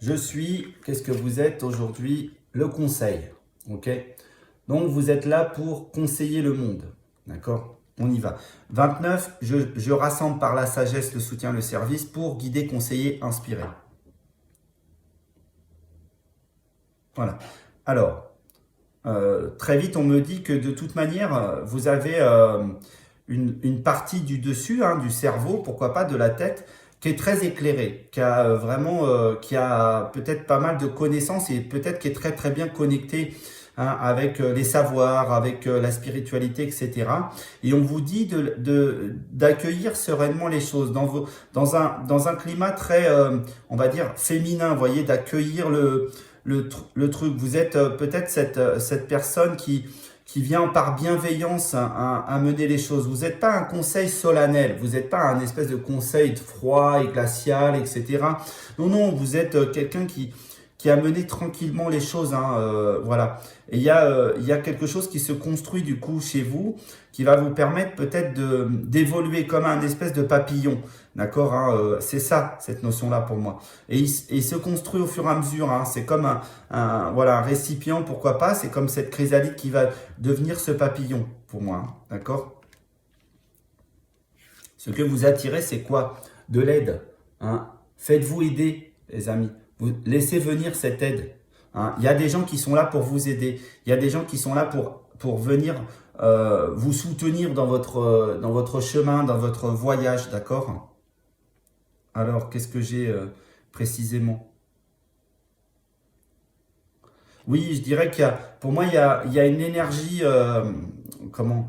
Je suis, qu'est-ce que vous êtes aujourd'hui? Le conseil, ok? Donc, vous êtes là pour conseiller le monde, d'accord? On y va. 29, je rassemble par la sagesse, le soutien, le service pour guider, conseiller, inspirer. Voilà. Alors, très vite, on me dit que de toute manière, vous avez une partie du dessus, hein, du cerveau, pourquoi pas de la tête, qui est très éclairée, qui a vraiment, qui a peut-être pas mal de connaissances et peut-être qui est très très bien connectée, hein, avec les savoirs, avec la spiritualité, etc. Et on vous dit d'accueillir sereinement les choses dans un climat très, on va dire, féminin, vous voyez, d'accueillir le truc. Vous êtes peut-être cette personne qui vient par bienveillance à mener les choses. Vous n'êtes pas un conseil solennel, vous n'êtes pas un espèce de conseil froid et glacial, etc. Non, non, vous êtes quelqu'un qui a mené tranquillement les choses, hein, voilà. Et il y a quelque chose qui se construit du coup chez vous, qui va vous permettre peut-être d'évoluer comme un espèce de papillon, d'accord, hein, c'est ça, cette notion-là pour moi. Et il se construit au fur et à mesure, hein, c'est comme voilà, un récipient, pourquoi pas, c'est comme cette chrysalide qui va devenir ce papillon, pour moi, hein, d'accord. Ce que vous attirez, c'est quoi? De l'aide, hein. Faites-vous aider, les amis. Vous laissez venir cette aide. Hein. Il y a des gens qui sont là pour vous aider. Il y a des gens qui sont là pour venir vous soutenir dans votre chemin, dans votre voyage, d'accord? Alors, qu'est-ce que j'ai précisément? Oui, je dirais pour moi, il y a une énergie, comment,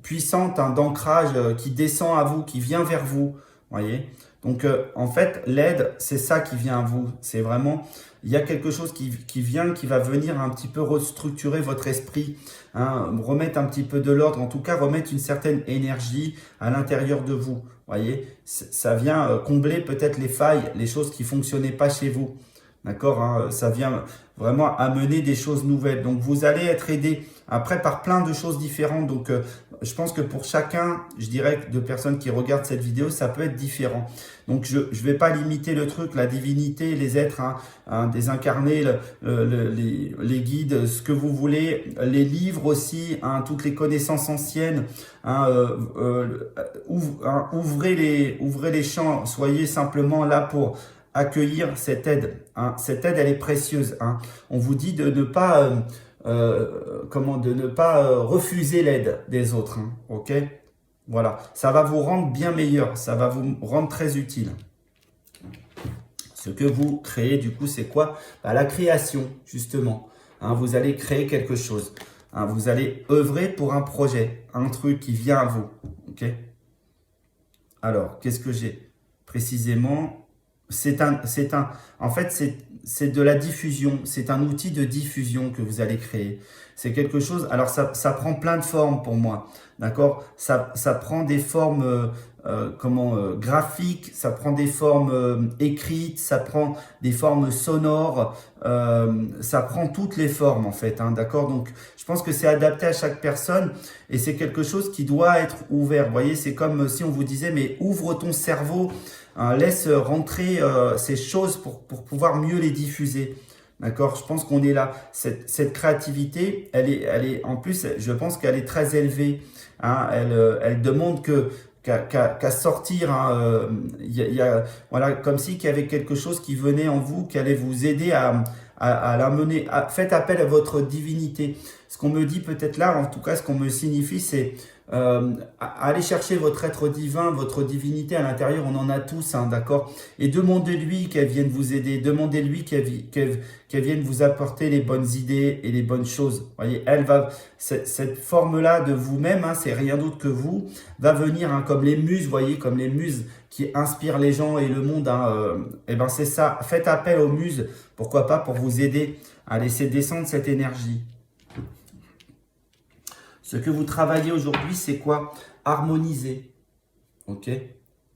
puissante, hein, d'ancrage qui descend à vous, qui vient vers vous, voyez. Donc, en fait, l'aide, c'est ça qui vient à vous. C'est vraiment, il y a quelque chose qui vient, qui va venir un petit peu restructurer votre esprit, hein, remettre un petit peu de l'ordre, en tout cas, remettre une certaine énergie à l'intérieur de vous, voyez. Ça vient combler peut-être les failles, les choses qui fonctionnaient pas chez vous. D'accord, hein, ça vient vraiment amener des choses nouvelles. Donc, vous allez être aidé après par plein de choses différentes. Donc, je pense que pour chacun, je dirais que de personnes qui regardent cette vidéo, ça peut être différent. Donc, je ne vais pas limiter le truc, la divinité, les êtres, hein, désincarnés, les guides, ce que vous voulez, les livres aussi, hein, toutes les connaissances anciennes. Hein, ouvrez les champs, soyez simplement là pour accueillir cette aide. Hein. Cette aide, elle est précieuse. Hein. On vous dit de ne pas, refuser l'aide des autres. Hein. Ok, voilà, ça va vous rendre bien meilleur, ça va vous rendre très utile. Ce que vous créez, du coup, c'est quoi? La création, justement. Hein, vous allez créer quelque chose. Hein, vous allez œuvrer pour un projet, un truc qui vient à vous. Ok. Alors, qu'est-ce que j'ai précisément? En fait, c'est de la diffusion. C'est un outil de diffusion que vous allez créer. C'est quelque chose. Alors, ça prend plein de formes pour moi. D'accord? Ça prend des formes graphiques, ça prend des formes écrites, ça prend des formes sonores, ça prend toutes les formes en fait. Hein, d'accord? Donc, je pense que c'est adapté à chaque personne et c'est quelque chose qui doit être ouvert. Vous voyez, c'est comme si on vous disait, mais ouvre ton cerveau. Hein, laisse rentrer ces choses pour pouvoir mieux les diffuser. D'accord, je pense qu'on est là. Cette créativité, elle est, en plus, je pense qu'elle est très élevée. Hein, elle demande qu'à sortir. Hein, voilà, comme si qu'il y avait quelque chose qui venait en vous, qui allait vous aider à l'amener. Faites appel à votre divinité. Ce qu'on me dit peut-être là, en tout cas, ce qu'on me signifie, c'est allez chercher votre être divin, votre divinité à l'intérieur, on en a tous, hein, d'accord? Et demandez-lui qu'elle vienne vous aider, demandez-lui qu'elle vienne vous apporter les bonnes idées et les bonnes choses. Voyez, elle va, cette forme-là de vous-même, hein, c'est rien d'autre que vous, va venir, hein, comme les muses, voyez, comme les muses qui inspirent les gens et le monde, hein, et ben c'est ça, faites appel aux muses, pourquoi pas, pour vous aider à laisser descendre cette énergie. Ce que vous travaillez aujourd'hui, c'est quoi? Harmoniser. Ok?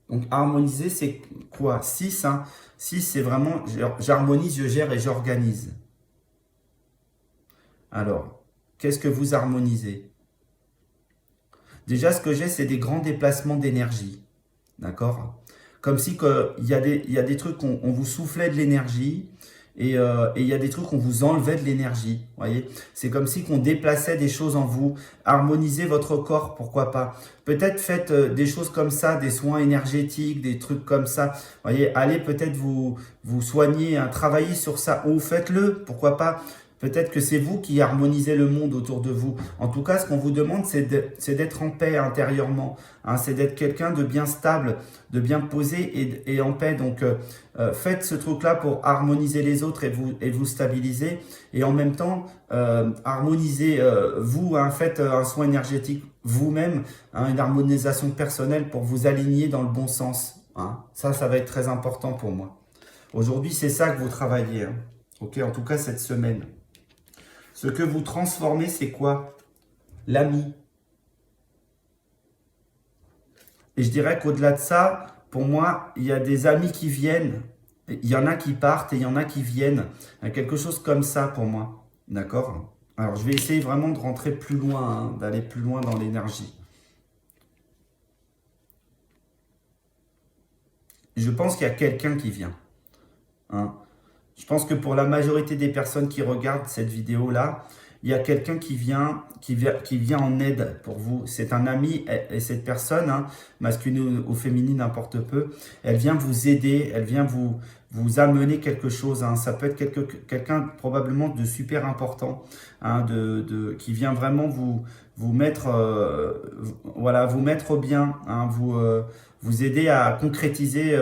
Donc, harmoniser, c'est quoi? 6, hein? 6, c'est vraiment, j'harmonise, je gère et j'organise. Alors, qu'est-ce que vous harmonisez? Déjà, ce que j'ai, c'est des grands déplacements d'énergie. D'accord? Comme si il y a des trucs, on vous soufflait de l'énergie. Et il y a des trucs, on vous enlevait de l'énergie, voyez. C'est comme si qu'on déplaçait des choses en vous. Harmonisez votre corps, pourquoi pas. Peut-être faites des choses comme ça, des soins énergétiques, des trucs comme ça. Voyez, allez peut-être vous soigner, hein, travailler sur ça. Ou faites-le, pourquoi pas. Peut-être que c'est vous qui harmonisez le monde autour de vous. En tout cas, ce qu'on vous demande, c'est d'être en paix intérieurement. Hein, c'est d'être quelqu'un de bien stable, de bien posé et en paix. Donc, faites ce truc-là pour harmoniser les autres et vous stabiliser. Et en même temps, harmonisez vous, hein, faites un soin énergétique vous-même, hein, une harmonisation personnelle pour vous aligner dans le bon sens. Hein. Ça va être très important pour moi. Aujourd'hui, c'est ça que vous travaillez. Hein. Ok, en tout cas, cette semaine. Ce que vous transformez, c'est quoi? L'ami. Et je dirais qu'au-delà de ça, pour moi, il y a des amis qui viennent. Il y en a qui partent et il y en a qui viennent. Il y a quelque chose comme ça pour moi. D'accord? Alors, je vais essayer vraiment de rentrer plus loin, hein, d'aller plus loin dans l'énergie. Je pense qu'il y a quelqu'un qui vient. Hein. Je pense que pour la majorité des personnes qui regardent cette vidéo-là, il y a quelqu'un qui vient en aide pour vous. C'est un ami et cette personne, hein, masculine ou féminine, n'importe peu, elle vient vous aider, elle vient vous amener quelque chose. Hein. Ça peut être quelqu'un probablement de super important, hein, qui vient vraiment vous mettre, voilà, vous mettre bien, hein, vous aider à concrétiser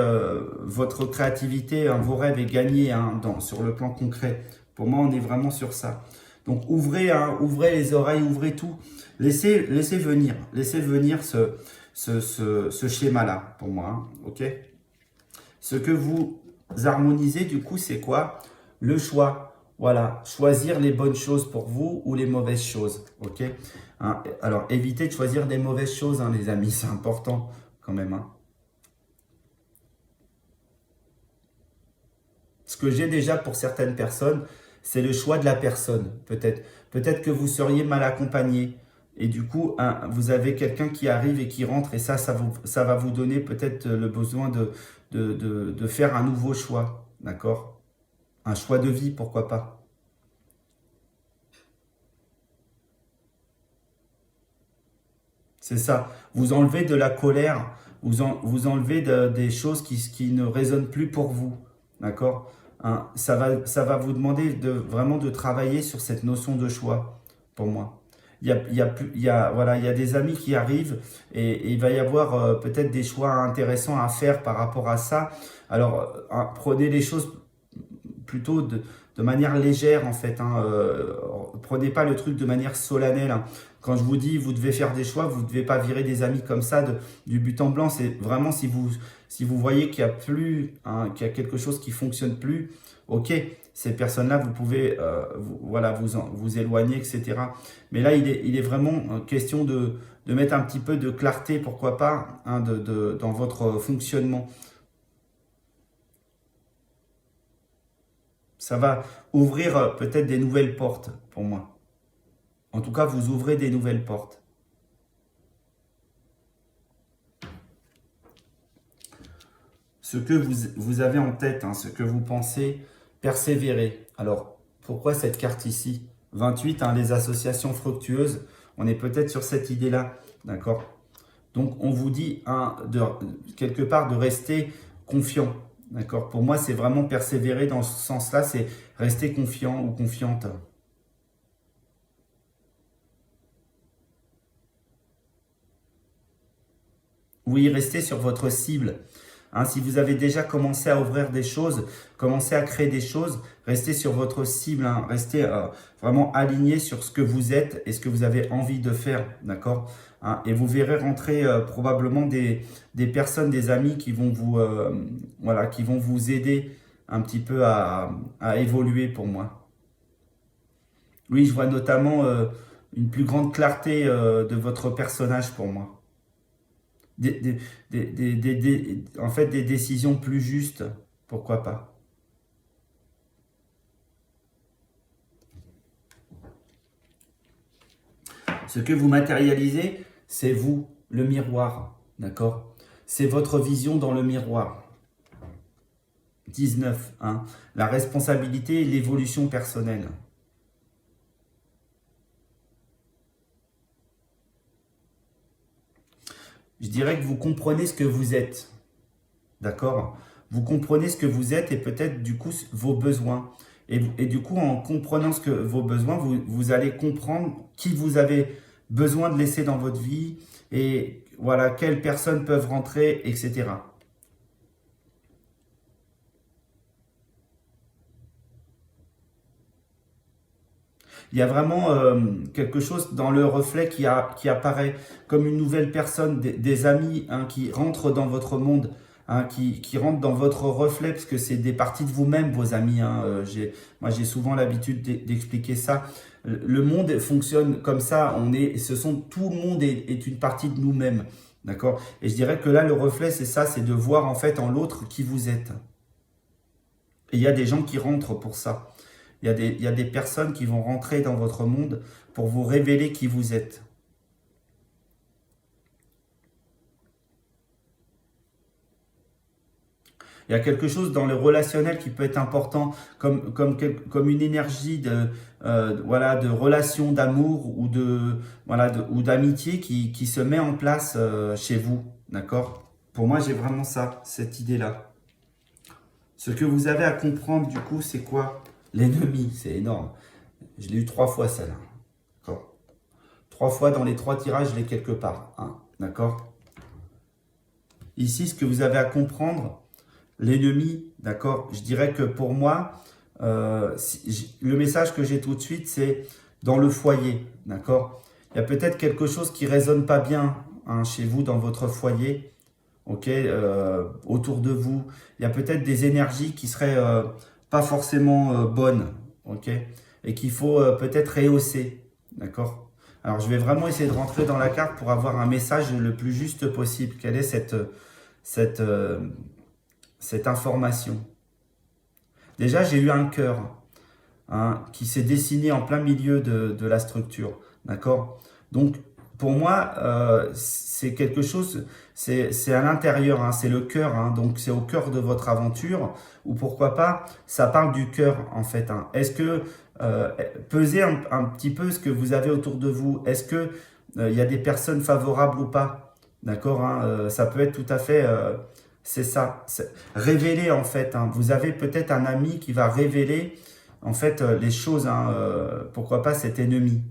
votre créativité, hein, vos rêves et gagner, hein, sur le plan concret. Pour moi, on est vraiment sur ça. Donc ouvrez, hein, ouvrez les oreilles, ouvrez tout. Laissez venir ce schéma-là pour moi. Hein, ok? Ce que vous harmonisez, du coup, c'est quoi? Le choix. Voilà, choisir les bonnes choses pour vous ou les mauvaises choses. Ok? Hein, alors, évitez de choisir des mauvaises choses, hein, les amis, c'est important quand même. Hein. Ce que j'ai déjà pour certaines personnes, c'est le choix de la personne, peut-être. Peut-être que vous seriez mal accompagné. Et du coup, vous avez quelqu'un qui arrive et qui rentre. Et ça va vous donner peut-être le besoin de faire un nouveau choix. D'accord? Un choix de vie, pourquoi pas? C'est ça. Vous enlevez de la colère. Vous enlevez des choses qui ne résonnent plus pour vous. D'accord? Hein, ça va vous demander vraiment de travailler sur cette notion de choix, pour moi. Voilà, il y a des amis qui arrivent et il va y avoir peut-être des choix intéressants à faire par rapport à ça. Alors, hein, prenez les choses plutôt de manière légère en fait. Hein, prenez pas le truc de manière solennelle. Hein. Quand je vous dis vous devez faire des choix, vous ne devez pas virer des amis comme ça du but en blanc. C'est vraiment si vous voyez qu'il y a plus, hein, qu'il y a quelque chose qui fonctionne plus, ok, ces personnes-là, vous pouvez voilà, vous éloigner, etc. Mais là, il est vraiment question de mettre un petit peu de clarté, pourquoi pas, hein, dans votre fonctionnement. Ça va ouvrir peut-être des nouvelles portes pour moi. En tout cas, vous ouvrez des nouvelles portes. Ce que vous avez en tête, hein, ce que vous pensez, persévérer. Alors, pourquoi cette carte ici? 28, hein, les associations fructueuses. On est peut-être sur cette idée-là, d'accord? Donc, on vous dit, hein, quelque part, de rester confiant, d'accord? Pour moi, c'est vraiment persévérer dans ce sens-là, c'est rester confiant ou confiante. Oui, restez sur votre cible. Hein, si vous avez déjà commencé à ouvrir des choses, commencé à créer des choses, restez sur votre cible, hein, restez vraiment aligné sur ce que vous êtes et ce que vous avez envie de faire, d'accord, hein, et vous verrez rentrer probablement des personnes, des amis qui vont vous, voilà, qui vont vous aider un petit peu à évoluer pour moi. Oui, je vois notamment une plus grande clarté de votre personnage pour moi. Des, en fait, des décisions plus justes, pourquoi pas. Ce que vous matérialisez, c'est vous, le miroir, d'accord? C'est votre vision dans le miroir. 19, hein, la responsabilité et l'évolution personnelle. Je dirais que vous comprenez ce que vous êtes, d'accord? Vous comprenez ce que vous êtes et peut-être du coup vos besoins. Et du coup, en comprenant vos besoins, vous allez comprendre qui vous avez besoin de laisser dans votre vie et voilà, quelles personnes peuvent rentrer, etc. Il y a vraiment quelque chose dans le reflet qui apparaît comme une nouvelle personne, des amis hein, qui rentrent dans votre monde, hein, qui rentrent dans votre reflet, parce que c'est des parties de vous-même, vos amis. Hein. Moi, j'ai souvent l'habitude d'expliquer ça. Le monde fonctionne comme ça. Tout le monde est une partie de nous-mêmes. D'accord? Et je dirais que là, le reflet, c'est ça, c'est de voir en fait en l'autre qui vous êtes. Et il y a des gens qui rentrent pour ça. Il y a des personnes qui vont rentrer dans votre monde pour vous révéler qui vous êtes. Il y a quelque chose dans le relationnel qui peut être important, comme une énergie voilà, de relation, d'amour voilà, ou d'amitié qui se met en place chez vous. D'accord? Pour moi, j'ai vraiment ça, cette idée-là. Ce que vous avez à comprendre, du coup, c'est quoi? L'ennemi, c'est énorme. Je l'ai eu 3 fois, celle-là. D'accord? 3 fois dans les 3 tirages, je l'ai quelque part. Hein, d'accord? Ici, ce que vous avez à comprendre, l'ennemi, d'accord? Je dirais que pour moi, le message que j'ai tout de suite, c'est dans le foyer, d'accord? Il y a peut-être quelque chose qui résonne pas bien hein, chez vous, dans votre foyer, ok? Autour de vous. Il y a peut-être des énergies qui seraient pas forcément bonnes, ok? Et qu'il faut peut-être rehausser, d'accord? Alors, je vais vraiment essayer de rentrer dans la carte pour avoir un message le plus juste possible. Quelle est cette, euh, cette information? Déjà, j'ai eu un cœur hein, qui s'est dessiné en plein milieu de la structure. D'accord? Donc, pour moi, c'est quelque chose, c'est à l'intérieur, hein, c'est le cœur, hein, donc c'est au cœur de votre aventure, ou pourquoi pas, ça parle du cœur en fait. Hein. Est-ce que, pesez un petit peu ce que vous avez autour de vous, est-ce que il y a des personnes favorables ou pas? D'accord? Hein, ça peut être tout à fait, c'est ça, révéler en fait. Hein. Vous avez peut-être un ami qui va révéler en fait les choses, hein, pourquoi pas cet ennemi.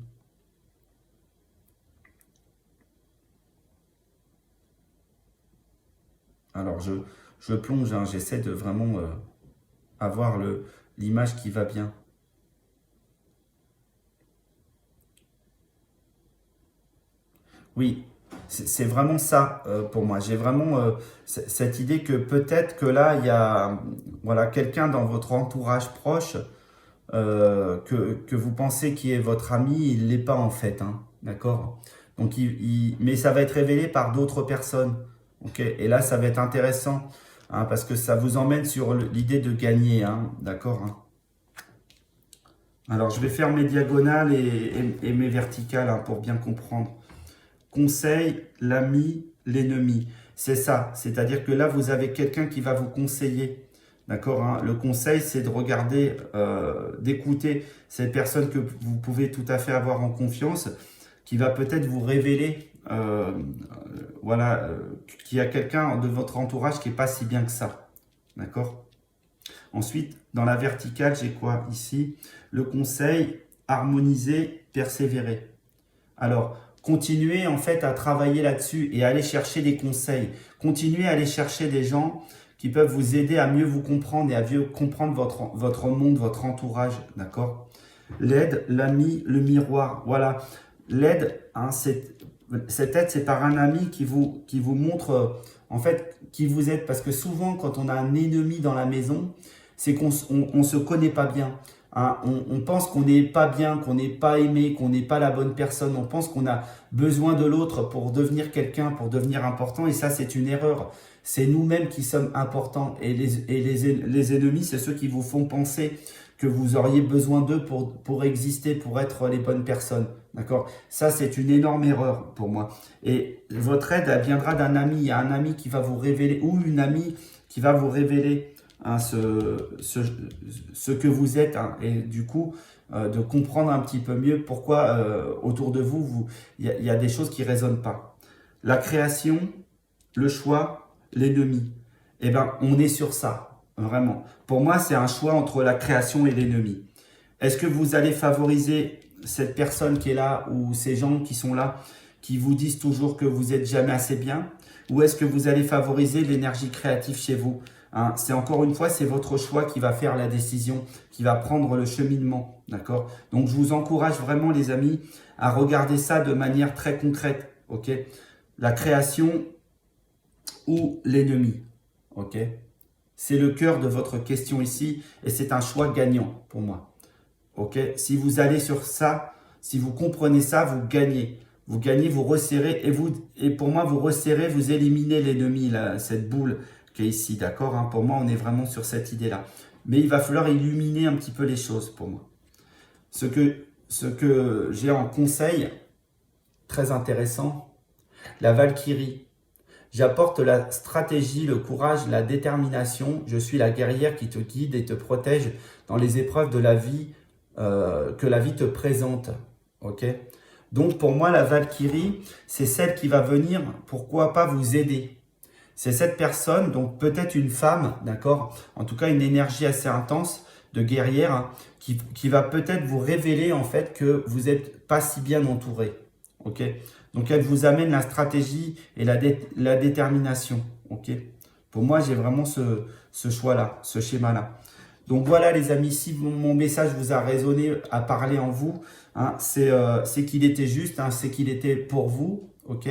Alors je plonge, hein, j'essaie de vraiment avoir l'image qui va bien. Oui, c'est vraiment ça pour moi. J'ai vraiment cette idée que peut-être que là, il y a voilà, quelqu'un dans votre entourage proche que vous pensez qui est votre ami, il ne l'est pas en fait. Hein, d'accord? Donc, mais ça va être révélé par d'autres personnes. Ok? Et là, ça va être intéressant hein, parce que ça vous emmène sur l'idée de gagner. Hein, d'accord? Hein. Alors, je vais faire mes diagonales et mes verticales hein, pour bien comprendre. Conseil, l'ami, l'ennemi. C'est ça. C'est-à-dire que là, vous avez quelqu'un qui va vous conseiller. D'accord hein. Le conseil, c'est de regarder, d'écouter ces personnes que vous pouvez tout à fait avoir en confiance, qui va peut-être vous révéler voilà, qu'il y a quelqu'un de votre entourage qui n'est pas si bien que ça. D'accord? Ensuite, dans la verticale, j'ai quoi ici? Le conseil, harmoniser, persévérer. Alors, continuez en fait à travailler là-dessus et à aller chercher des conseils. Continuez à aller chercher des gens qui peuvent vous aider à mieux vous comprendre et à mieux comprendre votre monde, votre entourage, d'accord? L'aide, l'ami, le miroir, voilà. L'aide, hein, cette aide, c'est par un ami qui vous montre, en fait, qui vous aide. Parce que souvent, quand on a un ennemi dans la maison, c'est qu'on ne se connaît pas bien. Hein. On pense qu'on n'est pas bien, qu'on n'est pas aimé, qu'on n'est pas la bonne personne. On pense qu'on a besoin de l'autre pour devenir quelqu'un, pour devenir important. Et ça, c'est une erreur. C'est nous-mêmes qui sommes importants. Et les ennemis, c'est ceux qui vous font penser que vous auriez besoin d'eux pour exister, pour être les bonnes personnes. D'accord? Ça, c'est une énorme erreur pour moi. Et votre aide, elle viendra d'un ami. Il y a un ami qui va vous révéler, ou une amie qui va vous révéler hein, ce que vous êtes. Hein, et du coup, de comprendre un petit peu mieux pourquoi autour de vous, il y a des choses qui ne résonnent pas. La création, le choix, l'ennemi. Eh bien, on est sur ça. Vraiment. Pour moi, c'est un choix entre la création et l'ennemi. Est-ce que vous allez favoriser cette personne qui est là ou ces gens qui sont là, qui vous disent toujours que vous n'êtes jamais assez bien? Ou est-ce que vous allez favoriser l'énergie créative chez vous hein? C'est encore une fois, c'est votre choix qui va faire la décision, qui va prendre le cheminement. D'accord? Donc, je vous encourage vraiment, les amis, à regarder ça de manière très concrète. Ok? La création ou l'ennemi. Ok? C'est le cœur de votre question ici et c'est un choix gagnant pour moi. Ok? Si vous allez sur ça, si vous comprenez ça, vous gagnez. Vous gagnez, vous resserrez et pour moi, vous resserrez, vous éliminez l'ennemi, cette boule qui est ici. D'accord? Hein? Pour moi, on est vraiment sur cette idée-là. Mais il va falloir illuminer un petit peu les choses pour moi. Ce que j'ai en conseil, très intéressant, la Valkyrie. J'apporte la stratégie, le courage, la détermination. Je suis la guerrière qui te guide et te protège dans les épreuves de la vie que la vie te présente. Ok? Donc pour moi, la Valkyrie, c'est celle qui va venir, pourquoi pas vous aider. C'est cette personne, donc peut-être une femme, d'accord? En tout cas, une énergie assez intense de guerrière hein, qui va peut-être vous révéler en fait que vous n'êtes pas si bien entouré. Ok? Donc, elle vous amène la stratégie et la détermination. Ok? Pour moi, j'ai vraiment ce choix-là, ce schéma-là. Donc, voilà, les amis, si mon message vous a résonné, a parlé en vous, hein, c'est qu'il était juste, hein, c'est qu'il était pour vous. Ok?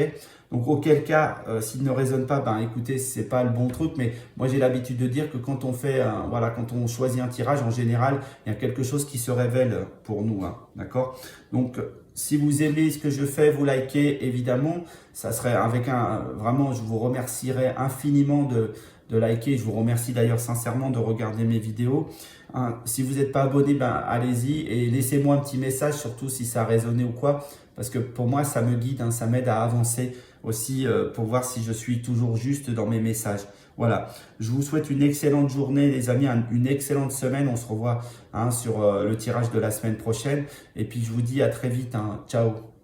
Donc, auquel cas, s'il ne résonne pas, ben écoutez, c'est pas le bon truc. Mais moi, j'ai l'habitude de dire que quand on fait, voilà, quand on choisit un tirage, en général, il y a quelque chose qui se révèle pour nous. Hein, d'accord? Donc, si vous aimez ce que je fais, vous likez, évidemment. Ça serait avec vraiment, je vous remercierais infiniment de liker. Je vous remercie d'ailleurs sincèrement de regarder mes vidéos. Hein, si vous n'êtes pas abonné, ben allez-y et laissez-moi un petit message, surtout si ça a résonné ou quoi. Parce que pour moi, ça me guide, hein, ça m'aide à avancer aussi pour voir si je suis toujours juste dans mes messages. Voilà, je vous souhaite une excellente journée les amis, une excellente semaine. On se revoit hein, sur le tirage de la semaine prochaine. Et puis je vous dis à très vite. Hein. Ciao.